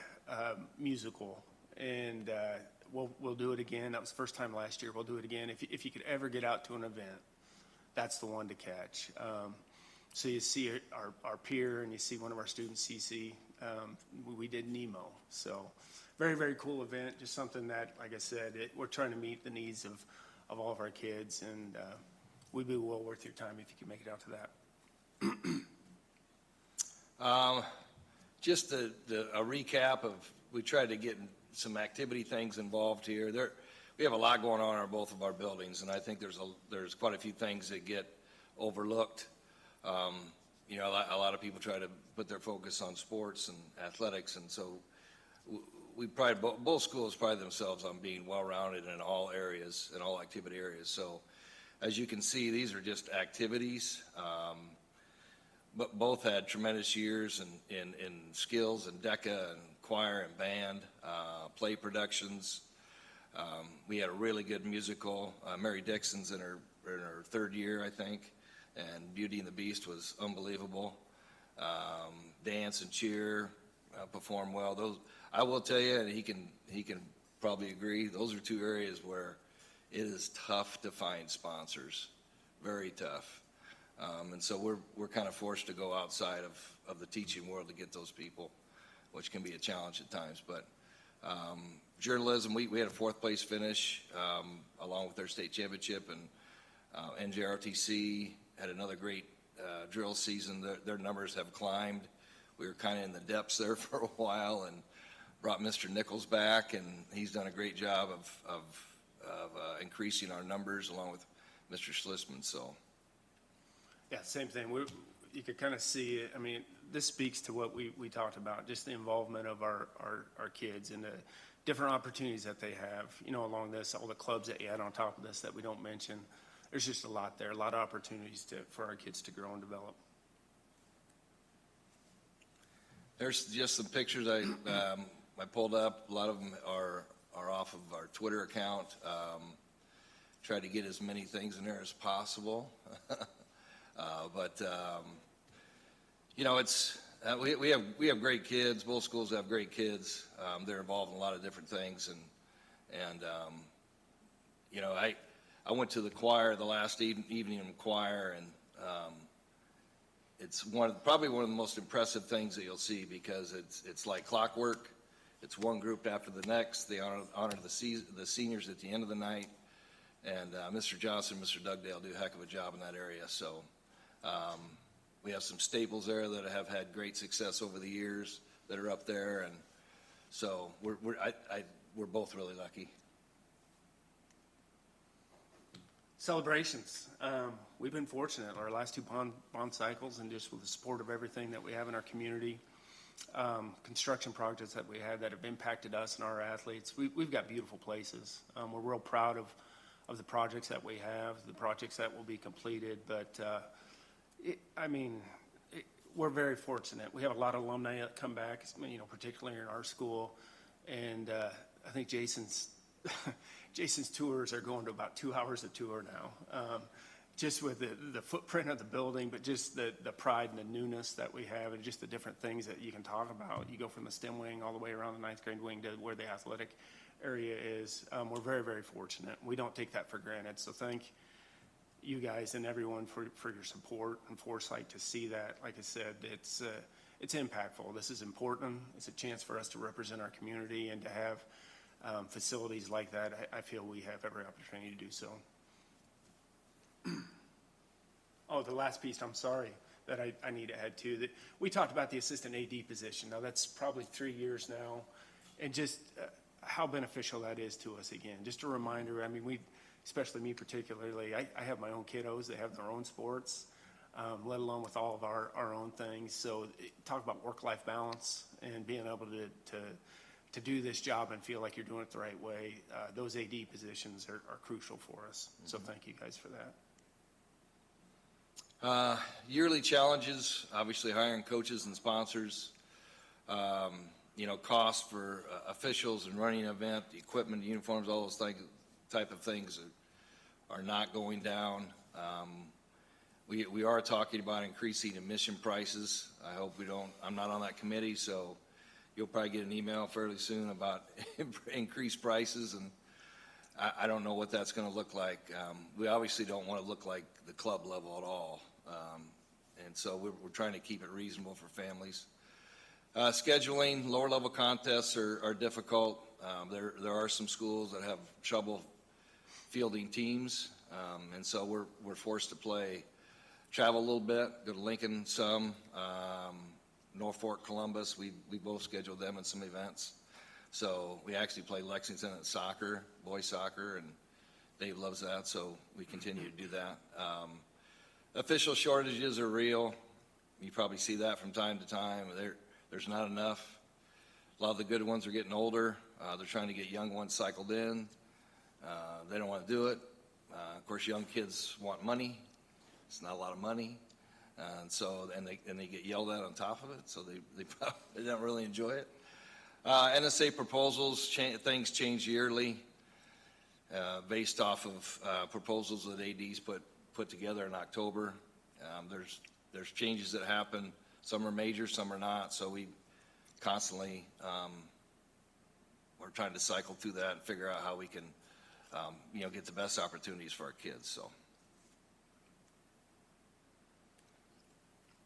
musical, and we'll do it again. That was the first time last year. We'll do it again. If you could ever get out to an event, that's the one to catch. So you see our peer, and you see one of our students, CC. We did Nemo. So very, very cool event. Just something that, like I said, we're trying to meet the needs of all of our kids, and we'd be well worth your time if you could make it out to that. Just a recap of, we tried to get some activity things involved here. We have a lot going on in both of our buildings, and I think there's quite a few things that get overlooked. You know, a lot of people try to put their focus on sports and athletics, and so both schools pride themselves on being well-rounded in all areas, in all activity areas. So as you can see, these are just activities. But both had tremendous years in skills and DECA and choir and band, play productions. We had a really good musical. Mary Dixon's in her third year, I think, and Beauty and the Beast was unbelievable. Dance and cheer performed well. Those, I will tell you, and he can probably agree, those are two areas where it is tough to find sponsors, very tough. And so we're kind of forced to go outside of the teaching world to get those people, which can be a challenge at times. But journalism, we had a fourth place finish along with their state championship, and NJRTC had another great drill season. Their numbers have climbed. We were kind of in the depths there for a while, and brought Mr. Nichols back, and he's done a great job of increasing our numbers along with Mr. Schlisman. So. Yeah, same thing. You could kind of see it. I mean, this speaks to what we talked about, just the involvement of our kids and the different opportunities that they have, you know, along this, all the clubs that you add on top of this that we don't mention. There's just a lot there, a lot of opportunities for our kids to grow and develop. There's just some pictures I pulled up. A lot of them are off of our Twitter account. Tried to get as many things in there as possible. But you know, it's we have great kids. Both schools have great kids. They're involved in a lot of different things, and you know, I went to the choir the last evening in choir, and it's probably one of the most impressive things that you'll see, because it's like clockwork. It's one group after the next. They honor the seniors at the end of the night, and Mr. Johnson and Mr. Dugdale do a heck of a job in that area. So we have some staples there that have had great success over the years that are up there, and so we're both really lucky. Celebrations. We've been fortunate our last two bond cycles, and just with the support of everything that we have in our community, construction projects that we had that have impacted us and our athletes. We've got beautiful places. We're real proud of the projects that we have, the projects that will be completed. But we're very fortunate. We have a lot of alumni that come back, you know, particularly in our school, and I think Jason's tours are going to about 2 hours a tour now. Just with the footprint of the building, but just the pride and the newness that we have, and just the different things that you can talk about. You go from the STEM wing all the way around the ninth grade wing to where the athletic area is. We're very, very fortunate. We don't take that for granted. So thank you guys and everyone for your support and foresight to see that. Like I said, it's impactful. This is important. It's a chance for us to represent our community, and to have facilities like that. I feel we have every opportunity to do so. Oh, the last piece, I'm sorry. that I need to add to. That we talked about the assistant AD position. Now, that's probably 3 years now, and just how beneficial that is to us again. Just a reminder, I mean, especially me particularly, I have my own kiddos. They have their own sports, let alone with all of our own things. So talk about work-life balance and being able to do this job and feel like you're doing it the right way. Those AD positions are crucial for us. So thank you guys for that. Yearly challenges, obviously hiring coaches and sponsors, costs for officials and running an event, the equipment, uniforms, all those type of things are not going down. We are talking about increasing admission prices. I hope I'm not on that committee, so you'll probably get an email fairly soon about increased prices, and I don't know what that's going to look like. We obviously don't want to look like the club level at all, and so we're trying to keep it reasonable for families. Scheduling, lower level contests are difficult. There are some schools that have trouble fielding teams, and so we're forced to travel a little bit, go to Lincoln some, Norfolk, Columbus. We both scheduled them in some events. So we actually play Lexington at soccer, boys soccer, and Dave loves that, so we continue to do that. Official shortages are real. You probably see that from time to time. There's not enough. A lot of the good ones are getting older. They're trying to get young ones cycled in. They don't want to do it. Of course, young kids want money. It's not a lot of money. And they get yelled at on top of it, so they probably don't really enjoy it. NSA proposals, things change yearly based off of proposals that ADs put together in October. There's changes that happen. Some are major, some are not. So we constantly we're trying to cycle through that and figure out how we can get the best opportunities for our kids. So.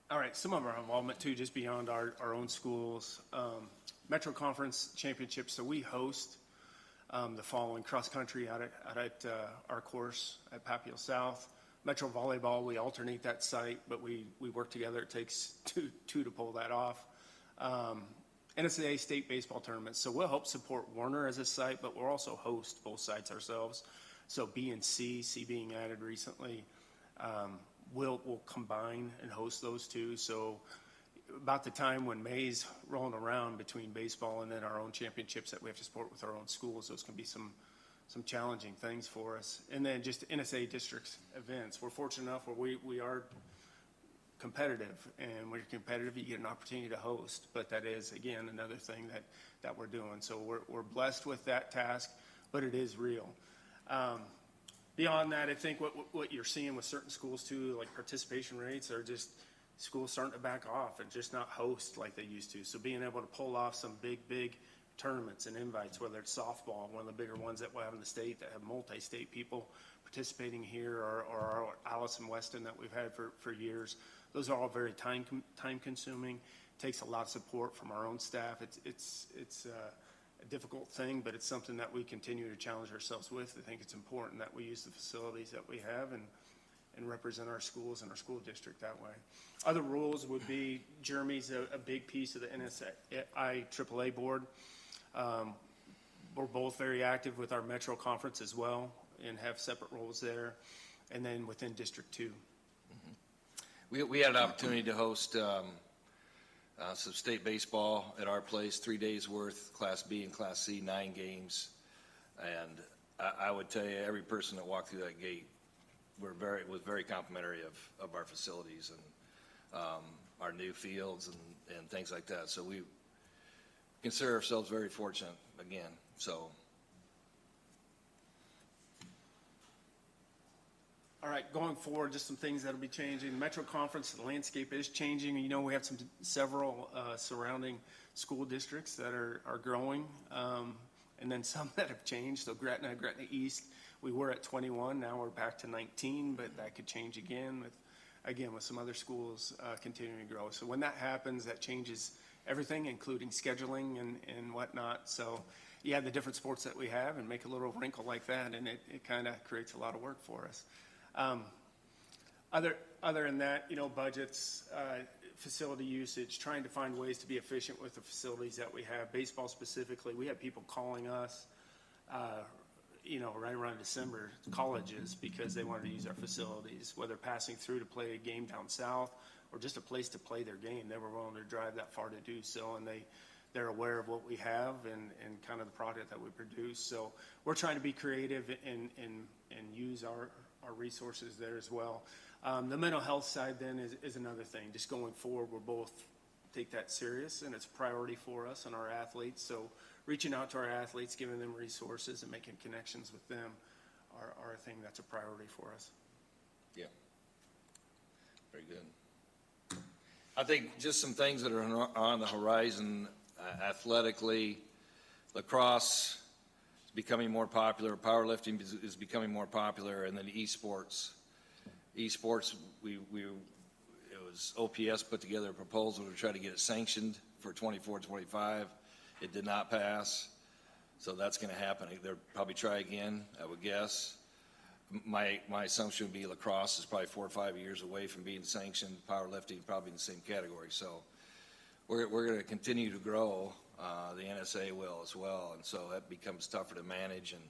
All right, some of our involvement too, just beyond our own schools. Metro Conference Championships, so we host the following: cross country out at our course at Papio South. Metro Volleyball, we alternate that site, but we work together. It takes two to pull that off. NSAA state baseball tournaments, so we'll help support Warner as a site, but we'll also host both sites ourselves. So B and C being added recently. We'll combine and host those two. So about the time when May's rolling around between baseball and then our own championships that we have to support with our own schools, those can be some challenging things for us. And then just NSA districts events. We're fortunate enough where we are competitive, and when you're competitive, you get an opportunity to host. But that is, again, another thing that we're doing. So we're blessed with that task, but it is real. Beyond that, I think what you're seeing with certain schools too, like participation rates, are just schools starting to back off and just not host like they used to. So being able to pull off some big tournaments and invites, whether it's softball, one of the bigger ones that we have in the state that have multi-state people participating here, or our Alice and Weston that we've had for years. Those are all very time consuming. Takes a lot of support from our own staff. It's a difficult thing, but it's something that we continue to challenge ourselves with. I think it's important that we use the facilities that we have and represent our schools and our school district that way. Other rules would be, Jeremy's a big piece of the NSI AAA board. We're both very active with our Metro Conference as well and have separate roles there, and then within District 2. We had an opportunity to host some state baseball at our place, 3 days worth, Class B and Class C, 9 games. And I would tell you, every person that walked through that gate was very complimentary of our facilities and our new fields and things like that. So we consider ourselves very fortunate again. So. All right, going forward, just some things that'll be changing. The Metro Conference, the landscape is changing. We have several surrounding school districts that are growing, and then some that have changed. So Gretna East, we were at 21, now we're back to 19, but that could change again with some other schools continuing to grow. So when that happens, that changes everything, including scheduling and whatnot. So you have the different sports that we have and make a little wrinkle like that, and it kind of creates a lot of work for us. Other Other than that, budgets, facility usage, trying to find ways to be efficient with the facilities that we have. Baseball specifically, we have people calling us, right around December, colleges, because they wanted to use our facilities, whether passing through to play a game down south or just a place to play their game. They were willing to drive that far to do so, and they're aware of what we have and kind of the product that we produce. So we're trying to be creative and use our resources there as well. The mental health side then is another thing. Just going forward, we're both take that serious, and it's a priority for us and our athletes. So reaching out to our athletes, giving them resources and making connections with them are a thing that's a priority for us. Yeah. Very good. I think just some things that are on the horizon athletically. Lacrosse is becoming more popular. Powerlifting is becoming more popular, and then esports. Esports, it was OPS put together a proposal to try to get it sanctioned for 24-25. It did not pass, so that's going to happen. They'll probably try again, I would guess. My assumption would be lacrosse is probably 4 or 5 years away from being sanctioned. Powerlifting probably in the same category. So we're going to continue to grow. The NSA will as well, and so that becomes tougher to manage and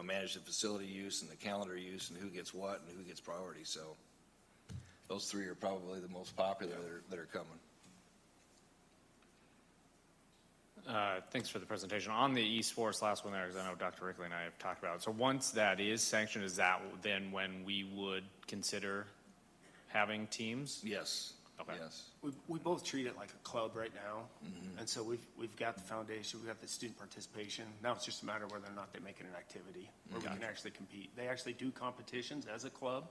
manage the facility use and the calendar use and who gets what and who gets priority. So those three are probably the most popular that are coming. Thanks for the presentation. On the esports last one there, because I know Dr. Rickley and I have talked about it. So once that is sanctioned, is that then when we would consider having teams? Yes. Okay. Yes. We both treat it like a club right now, and so we've got the foundation, we've got the student participation. Now it's just a matter of whether or not they make it an activity where we can actually compete. They actually do competitions as a club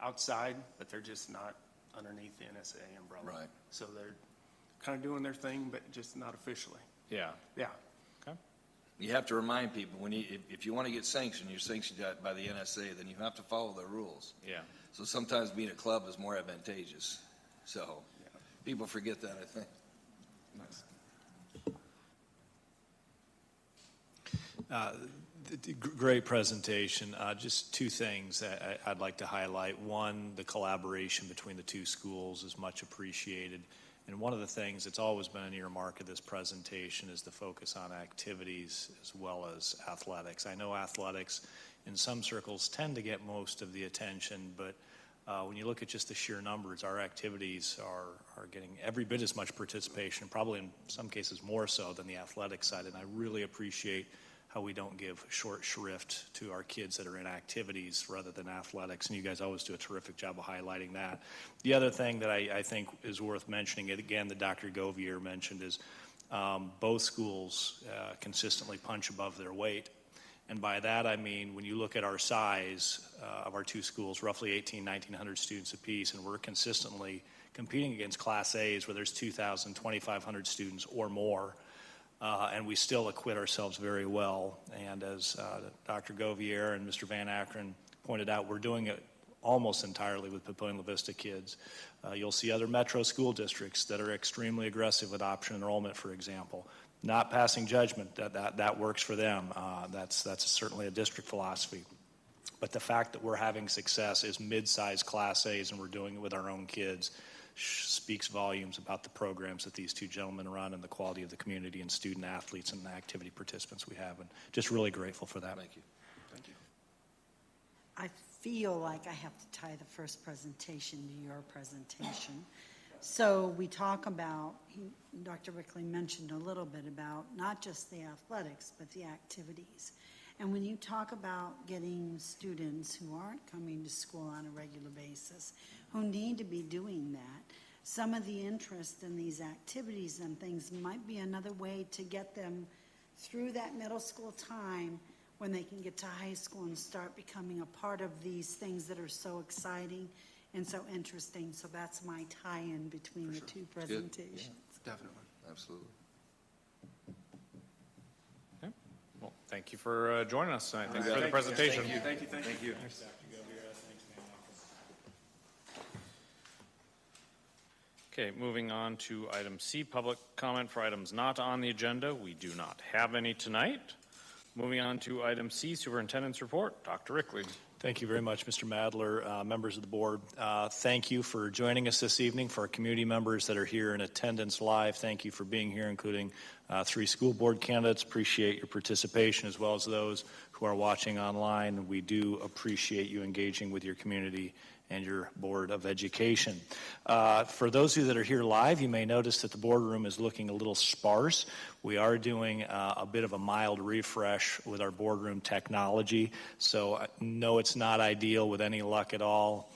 outside, but they're just not underneath the NSA umbrella. Right. So they're kind of doing their thing, but just not officially. Yeah. Yeah. Okay. You have to remind people, if you want to get sanctioned, you're sanctioned by the NSA, then you have to follow their rules. Yeah. So sometimes being a club is more advantageous. So people forget that, I think. Great presentation. Just two things I'd like to highlight. One, the collaboration between the two schools is much appreciated. And one of the things that's always been an earmark of this presentation is the focus on activities as well as athletics. I know athletics in some circles tend to get most of the attention, but when you look at just the sheer numbers, our activities are getting every bit as much participation, probably in some cases more so than the athletic side. And I really appreciate how we don't give short shrift to our kids that are in activities rather than athletics. And you guys always do a terrific job of highlighting that. The other thing that I think is worth mentioning, again, that Dr. Govier mentioned, is both schools consistently punch above their weight. And by that, I mean, when you look at our size of our two schools, roughly 1,900 students apiece, and we're consistently competing against Class A's where there's 2,000, 2,500 students or more, and we still acquit ourselves very well. And as Dr. Govier and Mr. Van Akron pointed out, we're doing it almost entirely with Papillion La Vista kids. You'll see other metro school districts that are extremely aggressive with option enrollment, for example. Not passing judgment, that works for them. That's certainly a district philosophy. But the fact that we're having success is mid-sized Class A's and we're doing it with our own kids speaks volumes about the programs that these two gentlemen run and the quality of the community and student athletes and the activity participants we have. And just really grateful for that. Thank you. Thank you. I feel like I have to tie the first presentation to your presentation. So we talk about, Dr. Rickley mentioned a little bit about not just the athletics, but the activities. And when you talk about getting students who aren't coming to school on a regular basis, who need to be doing that, some of the interest in these activities and things might be another way to get them through that middle school time when they can get to high school and start becoming a part of these things that are so exciting and so interesting. So that's my tie-in between the two presentations. Yeah, definitely. Absolutely. Okay. Well, thank you for joining us tonight. Thanks for the presentation. Thank you. Thank you. Okay, moving on to item C, public comment for items not on the agenda. We do not have any tonight. Moving on to item C, superintendent's report. Dr. Rickley. Thank you very much, Mr. Madler. Members of the board, thank you for joining us this evening. For our community members that are here in attendance live, thank you for being here, including 3 school board candidates. Appreciate your participation, as well as those who are watching online. We do appreciate you engaging with your community and your Board of Education. For those of you that are here live, you may notice that the boardroom is looking a little sparse. We are doing a bit of a mild refresh with our boardroom technology, so no, it's not ideal. With any luck at all,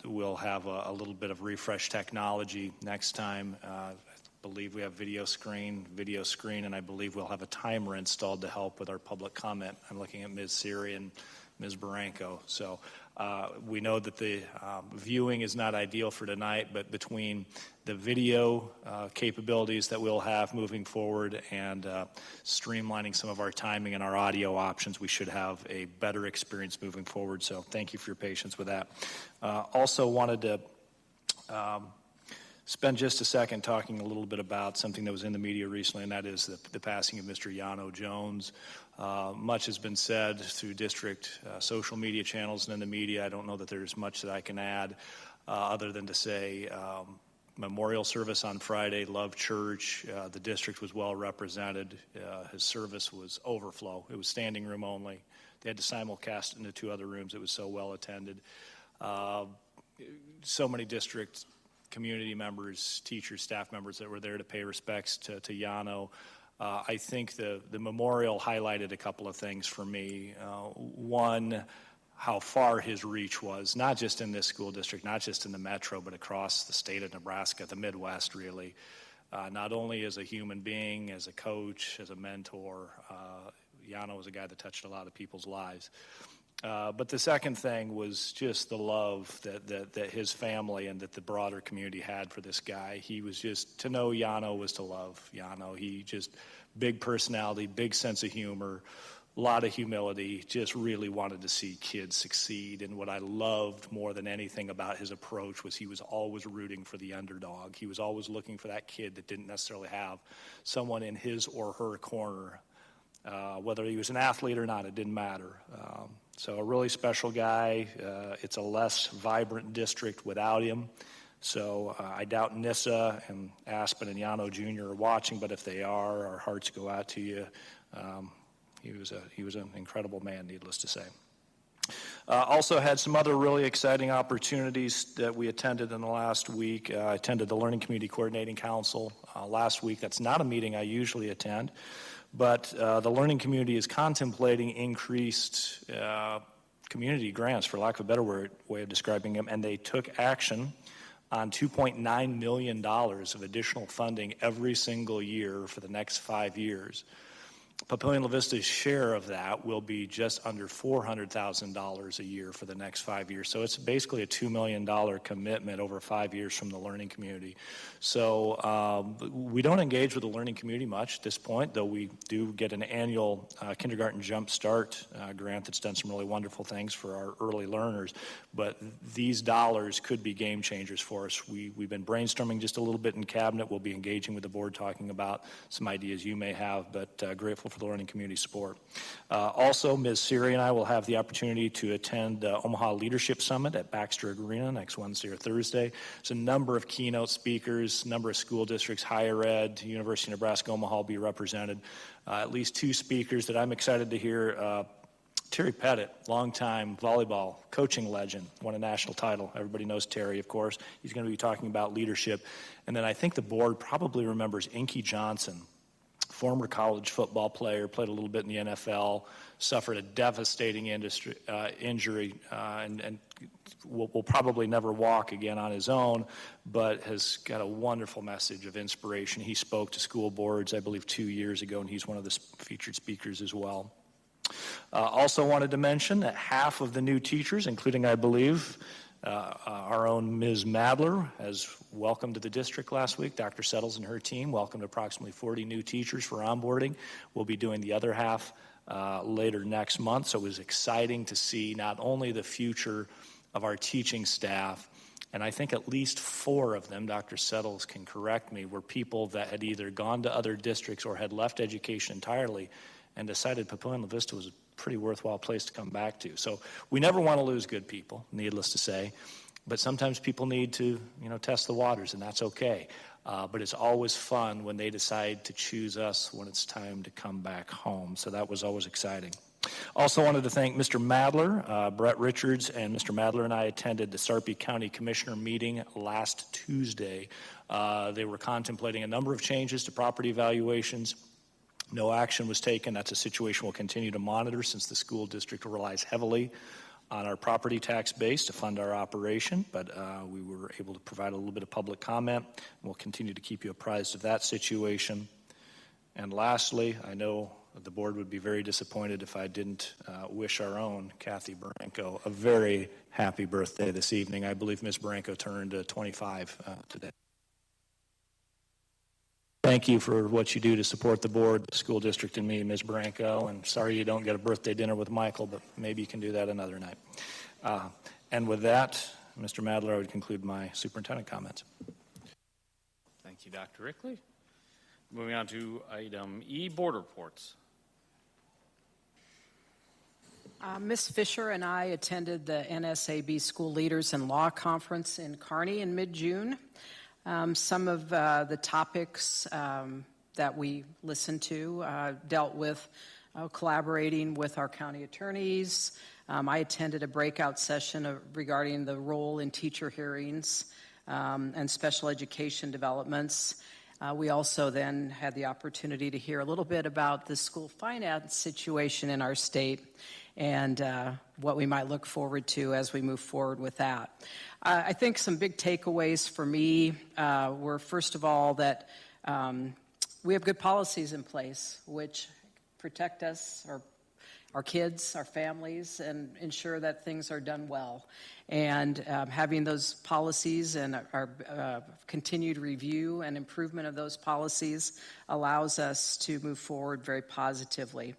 we'll have a little bit of refresh technology next time. I believe we have video screen, and I believe we'll have a timer installed to help with our public comment. I'm looking at Ms. Siri and Ms. Barranco. So we know that the viewing is not ideal for tonight, but between the video capabilities that we'll have moving forward and streamlining some of our timing and our audio options, we should have a better experience moving forward. So thank you for your patience with that. Also wanted to spend just a second talking a little bit about something that was in the media recently, and that is the passing of Mr. Yano Jones. Much has been said through district social media channels and in the media. I don't know that there's much that I can add other than to say memorial service on Friday, Love Church. The district was well represented. His service was overflow. It was standing room only. They had to simulcast it into 2 other rooms. It was so well attended. So many district community members, teachers, staff members that were there to pay respects to Yano. I think the memorial highlighted a couple of things for me. One, how far his reach was, not just in this school district, not just in the metro, but across the state of Nebraska, the Midwest, really. Not only as a human being, as a coach, as a mentor, Yano was a guy that touched a lot of people's lives. But the second thing was just the love that his family and that the broader community had for this guy. He was just, to know Yano was to love Yano. He just, big personality, big sense of humor, a lot of humility, just really wanted to see kids succeed. And what I loved more than anything about his approach was he was always rooting for the underdog. He was always looking for that kid that didn't necessarily have someone in his or her corner. Whether he was an athlete or not, it didn't matter. So a really special guy. It's a less vibrant district without him. So I doubt Nissa and Aspen and Yano Jr. are watching, but if they are, our hearts go out to you. He was an incredible man, needless to say. Also had some other really exciting opportunities that we attended in the last week. I attended the Learning Community Coordinating Council last week. That's not a meeting I usually attend. But the learning community is contemplating increased community grants, for lack of a better way of describing them, and they took action on $2.9 million of additional funding every single year for the next 5 years. Papillion La Vista's share of that will be just under $400,000 a year for the next 5 years. So it's basically a $2 million commitment over 5 years from the learning community. So we don't engage with the learning community much at this point, though we do get an annual kindergarten jump start grant that's done some really wonderful things for our early learners. But these dollars could be game changers for us. We've been brainstorming just a little bit in cabinet. We'll be engaging with the board, talking about some ideas you may have, but grateful for the learning community support. Also, Ms. Siri and I will have the opportunity to attend Omaha Leadership Summit at Baxter Arena next Wednesday or Thursday. There's a number of keynote speakers, a number of school districts, higher ed, University of Nebraska Omaha will be represented. At least 2 speakers that I'm excited to hear. Terry Pettit, longtime volleyball coaching legend, won a national title. Everybody knows Terry, of course. He's going to be talking about leadership. And then I think the board probably remembers Inky Johnson, former college football player, played a little bit in the NFL, suffered a devastating injury, and will probably never walk again on his own, but has got a wonderful message of inspiration. He spoke to school boards, I believe, 2 years ago, and he's one of the featured speakers as well. Also wanted to mention that half of the new teachers, including, I believe, our own Ms. Madler, has welcomed to the district last week. Dr. Settles and her team welcomed approximately 40 new teachers for onboarding. We'll be doing the other half later next month. So it was exciting to see not only the future of our teaching staff, and I think at least 4 of them, Dr. Settles can correct me, were people that had either gone to other districts or had left education entirely and decided Papillion La Vista was pretty worthwhile place to come back to. So we never want to lose good people, needless to say, but sometimes people need to, test the waters, and that's okay. But it's always fun when they decide to choose us when it's time to come back home. So that was always exciting. Also wanted to thank Mr. Madler, Brett Richards, and Mr. Madler and I attended the Sarpy County Commissioner meeting last Tuesday. They were contemplating a number of changes to property valuations. No action was taken. That's a situation we'll continue to monitor since the school district relies heavily on our property tax base to fund our operation, but we were able to provide a little bit of public comment. We'll continue to keep you apprised of that situation. And lastly, I know the board would be very disappointed if I didn't wish our own Kathy Baranko a very happy birthday this evening. I believe Ms. Baranko turned 25 today. Thank you for what you do to support the board, the school district, and me, Ms. Baranko. And sorry you don't get a birthday dinner with Michael, but maybe you can do that another night. And with that, Mr. Madler, I would conclude my superintendent comments. Thank you, Dr. Rickley. Moving on to item E, board reports. Ms. Fisher and I attended the NSAB School Leaders in Law Conference in Kearney in mid-June. Some of the topics that we listened to dealt with collaborating with our county attorneys. I attended a breakout session regarding the role in teacher hearings and special education developments. We also then had the opportunity to hear a little bit about the school finance situation in our state and what we might look forward to as we move forward with that. I think some big takeaways for me were, first of all, that we have good policies in place which protect us, our kids, our families, and ensure that things are done well. And having those policies and our continued review and improvement of those policies allows us to move forward very positively.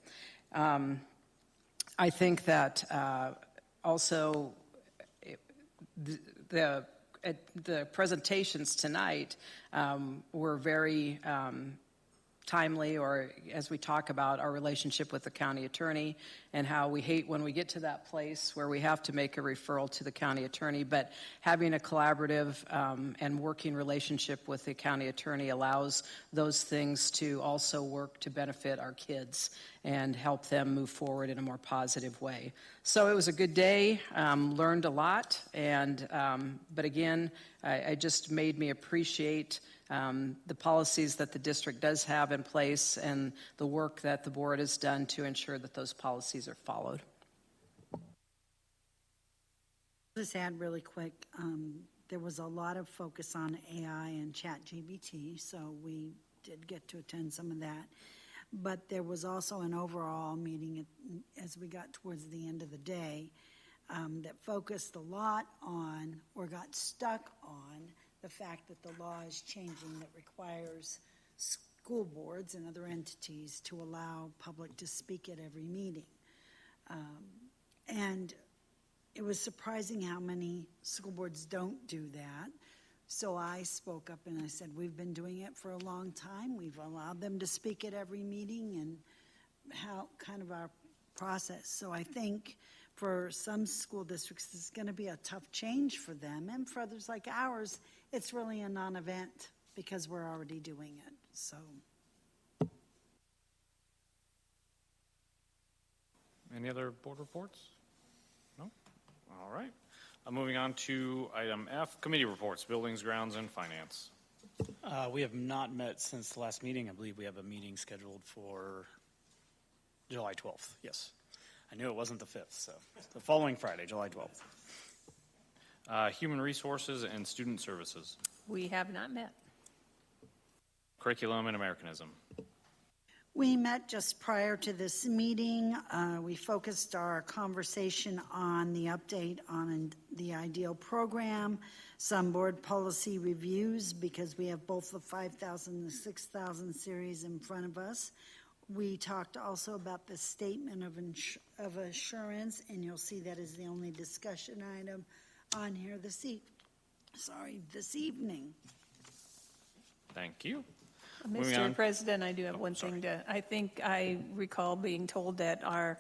I think that also the presentations tonight were very timely, or as we talk about our relationship with the county attorney and how we hate when we get to that place where we have to make a referral to the county attorney, but having a collaborative and working relationship with the county attorney allows those things to also work to benefit our kids and help them move forward in a more positive way. So it was a good day, learned a lot, and but again, I just made me appreciate the policies that the district does have in place and the work that the board has done to ensure that those policies are followed. Just add really quick, there was a lot of focus on AI and ChatGPT, so we did get to attend some of that. But there was also an overall meeting as we got towards the end of the day that focused a lot on, or got stuck on, the fact that the law is changing that requires school boards and other entities to allow public to speak at every meeting. And it was surprising how many school boards don't do that. So I spoke up and I said, we've been doing it for a long time. We've allowed them to speak at every meeting and how kind of our process. So I think for some school districts, it's going to be a tough change for them. And for others like ours, it's really a non-event because we're already doing it. So. Any other board reports? No? All right. Moving on to item F, committee reports, buildings, grounds, and finance. We have not met since the last meeting. I believe we have a meeting scheduled for July 12th. Yes. I knew it wasn't the 5th, so the following Friday, July 12th. Human resources and student services. We have not met. Curriculum and Americanism. We met just prior to this meeting. We focused our conversation on the update on the IDEAL program, some board policy reviews because we have both the 5,000 and the 6,000 series in front of us. We talked also about the statement of assurance, and you'll see that is the only discussion item on here this evening. Thank you. Mr. President, I do have one thing I think I recall being told that our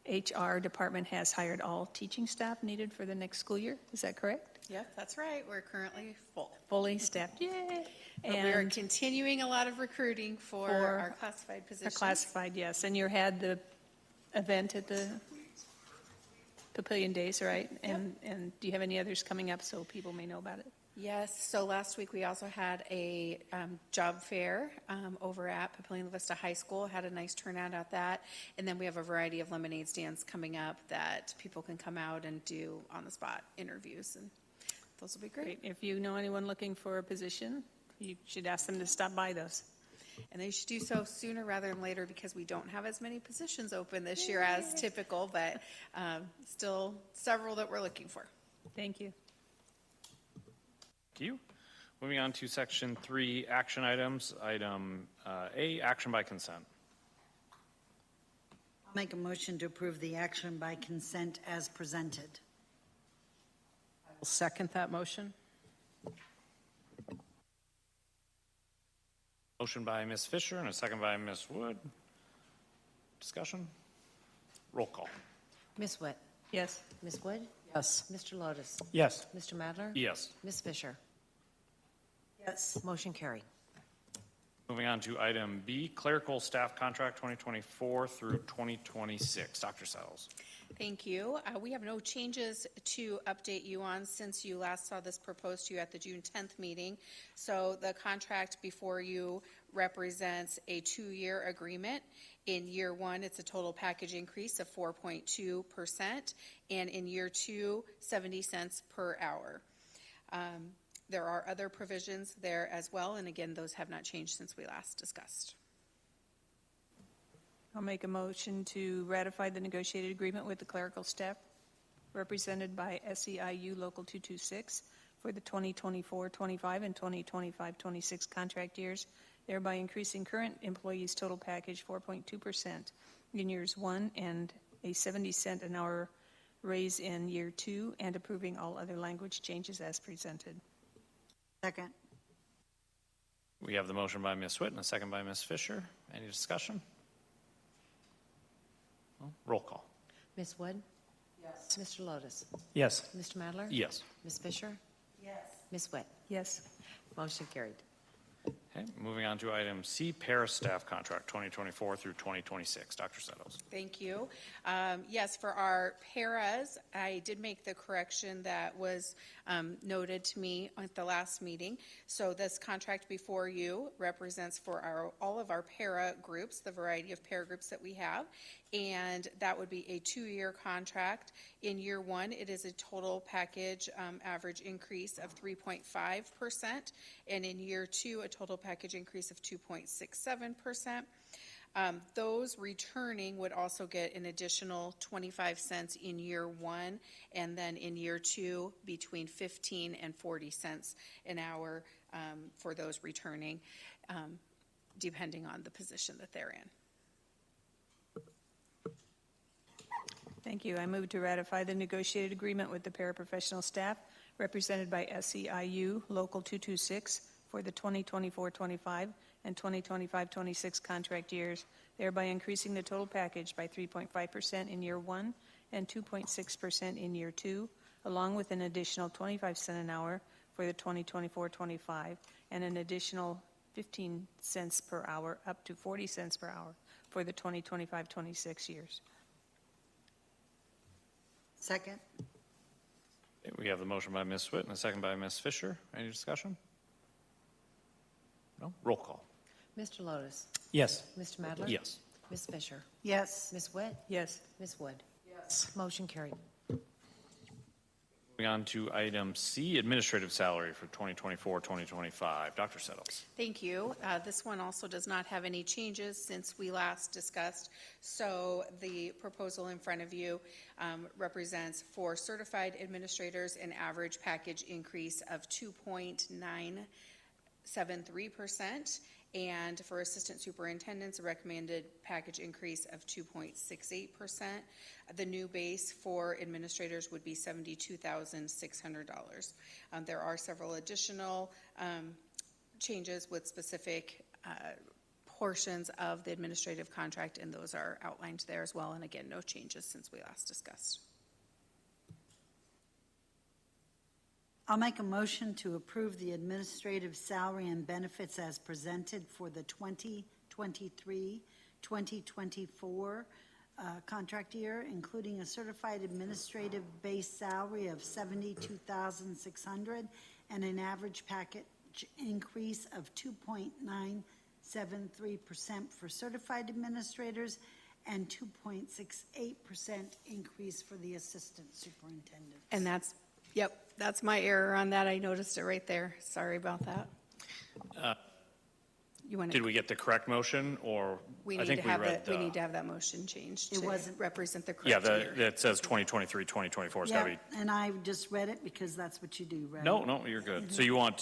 HR department has hired all teaching staff needed for the next school year. Is that correct? Yep, that's right. We're currently full. Fully staffed, yay! But we are And continuing a lot of recruiting for our classified for positions. classified, yes. And you had the event at the Papillion Days, right? And do you have any others coming up so people may know about it? Yes, so last week we also had a job fair over at Papillion La Vista High School, had a nice turnout at that. And then we have a variety of lemonade stands coming up that people can come out and do on-the-spot interviews, and those will be great. If you know anyone looking for a position, you should ask them to stop by those. And they should do so sooner rather than later because we don't have as many positions open this year as typical, but still several that we're looking for. Thank you. Thank you. Moving on to section 3, action items. Item A, action by consent. I'll make a motion to approve the action by consent as presented. I'll second that motion. Motion by Ms. Fisher and a second by Ms. Wood. Discussion? Roll call. Ms. Witt? Yes. Ms. Wood? Yes. Mr. Lotus? Yes. Mr. Madler? Yes. Ms. Fisher? Yes. Motion carried. Moving on to item B, clerical staff contract 2024 through 2026. Dr. Settles. Thank you. We have no changes to update you on since you last saw this proposed to you at the June 10th meeting. So the contract before you represents a 2-year agreement. In year 1, it's a total package increase of 4.2%, and in year 2, 70 cents per hour. There are other provisions there as well, and again, those have not changed since we last discussed. I'll make a motion to ratify the negotiated agreement with the clerical staff represented by SEIU Local 226 for the 2024-25 and 2025-26 contract years, thereby increasing current employees' total package 4.2% in years 1 and a 70-cent an hour raise in year 2, and approving all other language changes as presented. Second. We have the motion by Ms. Witt and a second by Ms. Fisher. Any discussion? No? Roll call. Ms. Wood? Yes. Mr. Lotus? Yes. Mr. Madler? Yes. Ms. Fisher? Yes. Ms. Witt? Yes. Motion carried. Okay, moving on to item C, para staff contract 2024 through 2026. Dr. Settles. Thank you. Yes, for our paras, I did make the correction that was noted to me at the last meeting. So this contract before you represents for all of our para groups, the variety of para groups that we have, and that would be a 2-year contract. In year 1, it is a total package average increase of 3.5%, and in year 2, a total package increase of 2.67%. Those returning would also get an additional 25 cents in year 1, and then in year 2, between 15 and 40 cents an hour for those returning, depending on the position that they're in. Thank you. I move to ratify the negotiated agreement with the paraprofessional staff represented by SEIU Local 226 for the 2024-25 and 2025-26 contract years, thereby increasing the total package by 3.5% in year 1 and 2.6% in year 2, along with an additional 25 cents an hour for the 2024-25 and an additional 15 cents per hour up to 40 cents per hour for the 2025-26 years. Second. Okay, we have the motion by Ms. Witt and a second by Ms. Fisher. Any discussion? No? Roll call. Mr. Lotus? Yes. Mr. Madler? Yes. Ms. Fisher? Yes. Ms. Witt? Yes. Ms. Wood? Yes. Motion carried. Moving on to item C, administrative salary for 2024-2025. Dr. Settles. Thank you. This one also does not have any changes since we last discussed. So the proposal in front of you represents for certified administrators an average package increase of 2.973%, and for assistant superintendents, a recommended package increase of 2.68%. The new base for administrators would be $72,600. There are several additional changes with specific portions of the administrative contract, and those are outlined there as well. And again, no changes since we last discussed. I'll make a motion to approve the administrative salary and benefits as presented for the 2023-2024 contract year, including a certified administrative base salary of $72,600 and an average package increase of 2.973% for certified administrators and 2.68% increase for the assistant superintendent. And that's my error on that. I noticed it right there. Sorry about that. Did we get the correct motion, or We I need think to we have read that. We need to have that motion changed It to wasn't- represent the Yeah, correct year. that says 2023, 2024. It's gotta Yeah, be, and I just read it because that's what you do, right? no, you're good. So you'll I'll go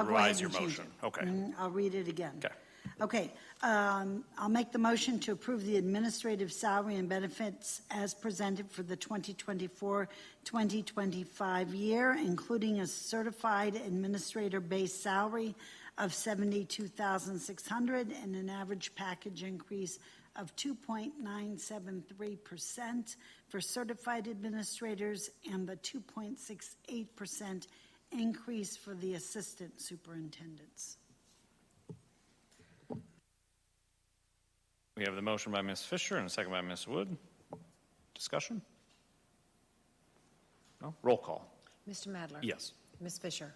revise ahead your and change motion. it. Okay. I'll read it again. Okay. Okay, I'll make the motion to approve the administrative salary and benefits as presented for the 2024-2025 year, including a certified administrator base salary of $72,600 and an average package increase of 2.973% for certified administrators and the 2.68% increase for the assistant superintendents. We have the motion by Ms. Fisher and a second by Ms. Wood. Discussion? No? Roll call. Mr. Madler? Yes. Ms. Fisher?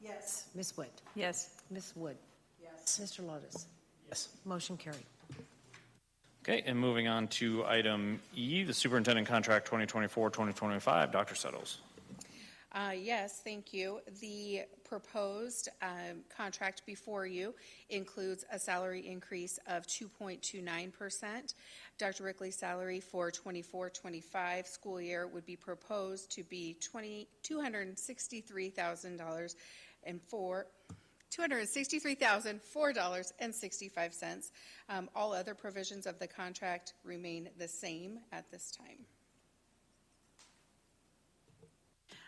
Yes. Ms. Wood? Yes. Ms. Wood? Yes. Mr. Lotus? Yes. Motion carried. Okay, and moving on to item E, the superintendent contract 2024-2025. Dr. Settles. Yes, thank you. The proposed contract before you includes a salary increase of 2.29%. Dr. Rickley's salary for 24-25 school year would be proposed to be $263,000 and $263,004.65. All other provisions of the contract remain the same at this time.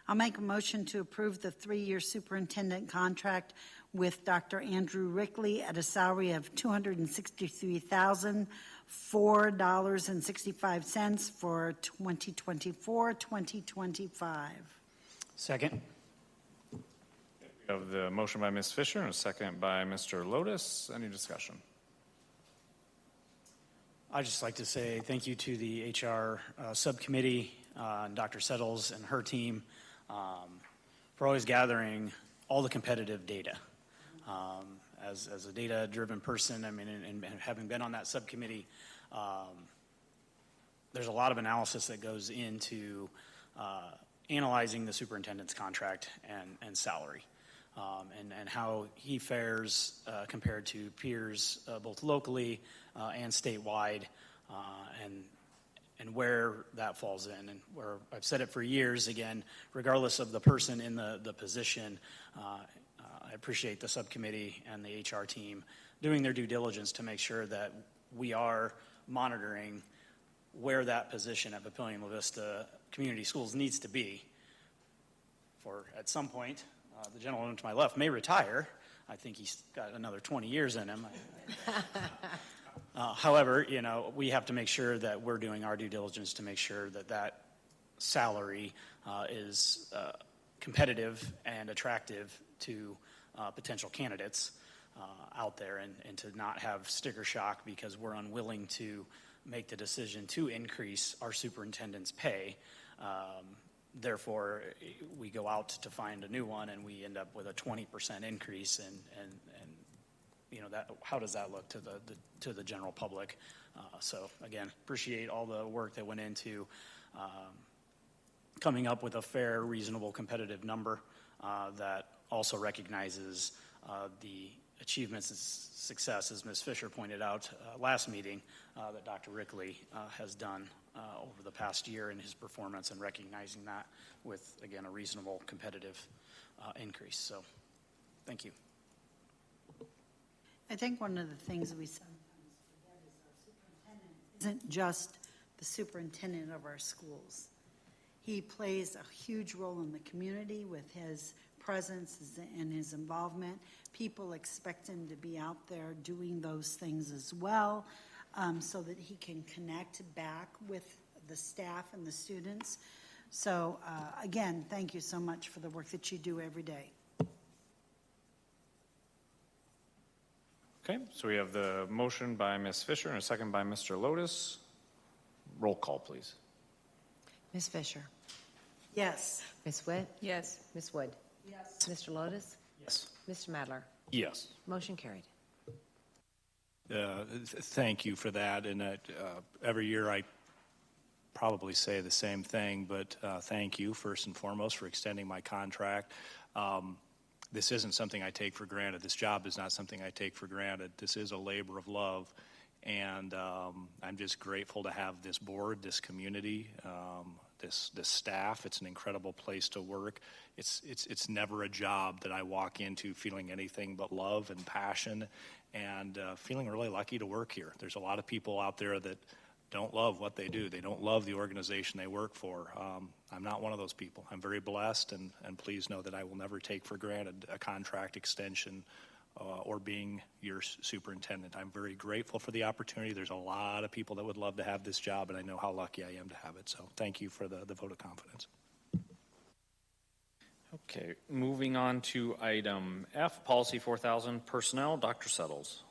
I'll make a motion to approve the 3-year superintendent contract with Dr. Andrew Rickley at a salary of $263,004.65 for 2024-2025. Second. We have the motion by Ms. Fisher and a second by Mr. Lotus. Any discussion? I'd just like to say thank you to the HR subcommittee, and Dr. Settles and her team for always gathering all the competitive data. As a data-driven person, I mean, and having been on that subcommittee, there's a lot of analysis that goes into analyzing the superintendent's contract and salary, and how he fares compared to peers both locally and statewide, and where that falls in. And where I've said it for years, again, regardless of the person in the position, I appreciate the subcommittee and the HR team doing their due diligence to make sure that we are monitoring where that position at Papillion-La Vista Community Schools needs to be. For at some point, the gentleman to my left may retire. I think he's got another 20 years in him. However, we have to make sure that we're doing our due diligence to make sure that that salary is competitive and attractive to potential candidates out there, and to not have sticker shock because we're unwilling to make the decision to increase our superintendent's pay. Therefore, we go out to find a new one and we end up with a 20% increase, and that, how does that look to the general public? So again, appreciate all the work that went into coming up with a fair, reasonable, competitive number that also recognizes the achievements and success, as Ms. Fisher pointed out last meeting, that Dr. Rickley has done over the past year in his performance, and recognizing that with, again, a reasonable, competitive increase. So thank you. I think one of the things we sometimes forget is our superintendent isn't just the superintendent of our schools. He plays a huge role in the community with his presence and his involvement. People expect him to be out there doing those things as well, so that he can connect back with the staff and the students. So again, thank you so much for the work that you do every day. Okay, so we have the motion by Ms. Fisher and a second by Mr. Lotus. Roll call, please. Ms. Fisher? Yes. Ms. Witt? Yes. Ms. Wood? Yes. Mr. Lotus? Yes. Mr. Madler? Yes. Motion carried. Thank you for that. And every year I probably say the same thing, but thank you first and foremost for extending my contract. This isn't something I take for granted. This job is not something I take for granted. This is a labor of love, and I'm just grateful to have this board, this community, this staff. It's an incredible place to work. It's never a job that I walk into feeling anything but love and passion, and feeling really lucky to work here. There's a lot of people out there that don't love what they do. They don't love the organization they work for. I'm not one of those people. I'm very blessed, and please know that I will never take for granted a contract extension or being your superintendent. I'm very grateful for the opportunity. There's a lot of people that would love to have this job, and I know how lucky I am to have it. So thank you for the vote of confidence. Okay, moving on to item F, Policy 4000, Personnel. Dr. Settles.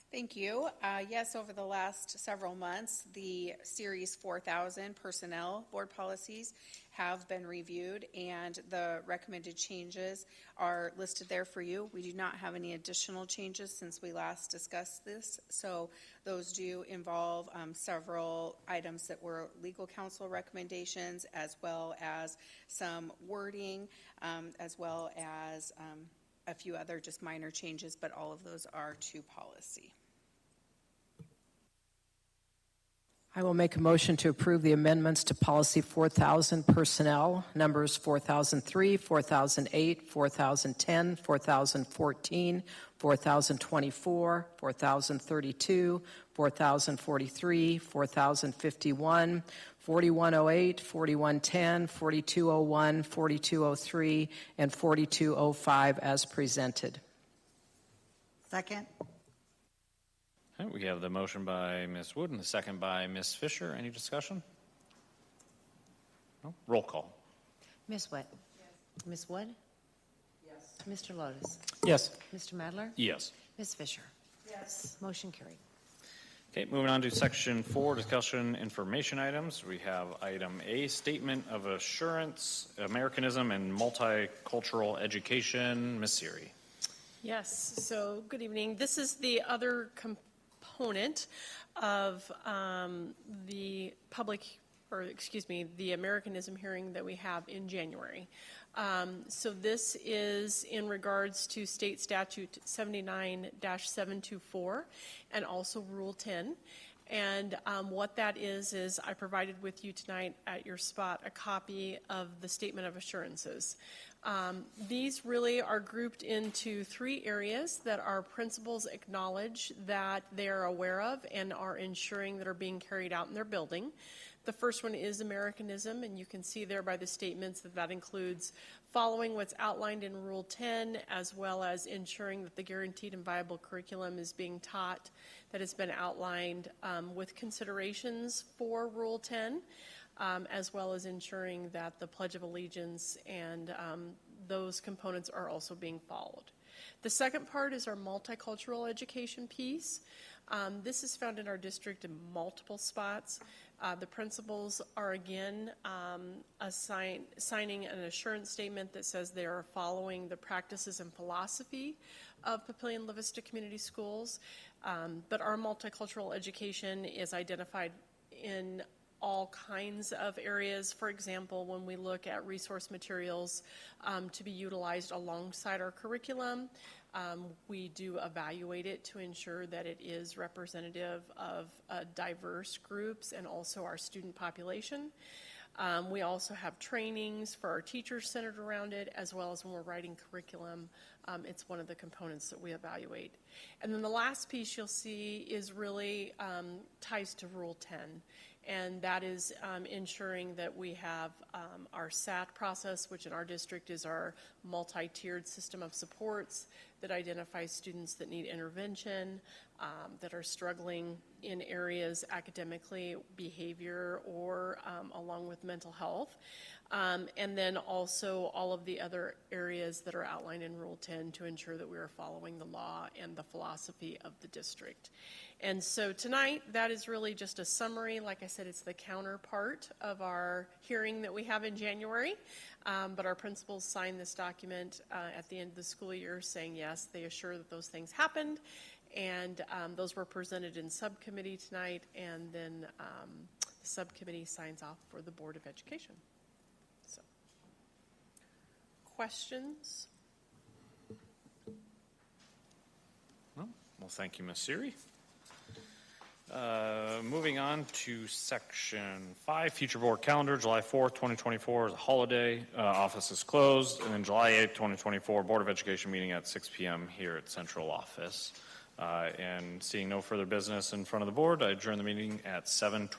Thank you. Yes, over the last several months, the Series 4000 personnel board policies have been reviewed, and the recommended changes are listed there for you. We do not have any additional changes since we last discussed this, so those do involve several items that were legal counsel recommendations, as well as some wording, as well as a few other just minor changes, but all of those are to policy. I will make a motion to approve the amendments to Policy 4000 Personnel, numbers 4003, 4008, 4010, 4014, 4024, 4032, 4043, 4051, 4108, 4110, 4201, 4203, and 4205 as presented. Second? Okay, we have the motion by Ms. Wood and the second by Ms. Fisher. Any discussion? No? Roll call. Ms. Witt? Yes. Ms. Wood? Yes. Mr. Lotus? Yes. Mr. Madler? Yes. Ms. Fisher? Yes. Motion carried. Okay, moving on to Section 4, Discussion Information Items. We have item A, Statement of Assurance, Americanism, and Multicultural Education. Ms. Siri. Yes, so good evening. This is the other component of the the Americanism hearing that we have in January. So this is in regards to State Statute 79-724 and also Rule 10. And what that is I provided with you tonight at your spot a copy of the Statement of Assurances. These really are grouped into three areas that our principals acknowledge that they are aware of and are ensuring that are being carried out in their building. The first one is Americanism, and you can see there by the statements that that includes following what's outlined in Rule 10, as well as ensuring that the guaranteed and viable curriculum is being taught that has been outlined with considerations for Rule 10, as well as ensuring that the Pledge of Allegiance and those components are also being followed. The second part is our multicultural education piece. This is found in our district in multiple spots. The principals are again signing an assurance statement that says they are following the practices and philosophy of Papillion-La Vista Community Schools. But our multicultural education is identified in all kinds of areas. For example, when we look at resource materials to be utilized alongside our curriculum, we do evaluate it to ensure that it is representative of diverse groups and also our student population. We also have trainings for our teachers centered around it, as well as when we're writing curriculum. It's one of the components that we evaluate. And then the last piece you'll see is really ties to Rule 10. and that is ensuring that we have our SAT process, which in our district is our multi-tiered system of supports that identifies students that need intervention, that are struggling in areas academically, behavior, or along with mental health. And then also all of the other areas that are outlined in Rule 10 to ensure that we are following the law and the philosophy of the district. And so tonight, that is really just a summary. Like I said, it's the counterpart of our hearing that we have in January. But our principals signed this document at the end of the school year saying, yes, they assure that those things happened. And those were presented in subcommittee tonight. And then the subcommittee signs off for the Board of Education. So, questions? Well, thank you, Ms. Siri. Moving on to section 5, future board calendar. July 4th, 2024 is a holiday. Office is closed. And then July 8th, 2024, Board of Education meeting at 6 p.m. here at Central Office. And seeing no further business in front of the board, I adjourn the meeting at 7:20.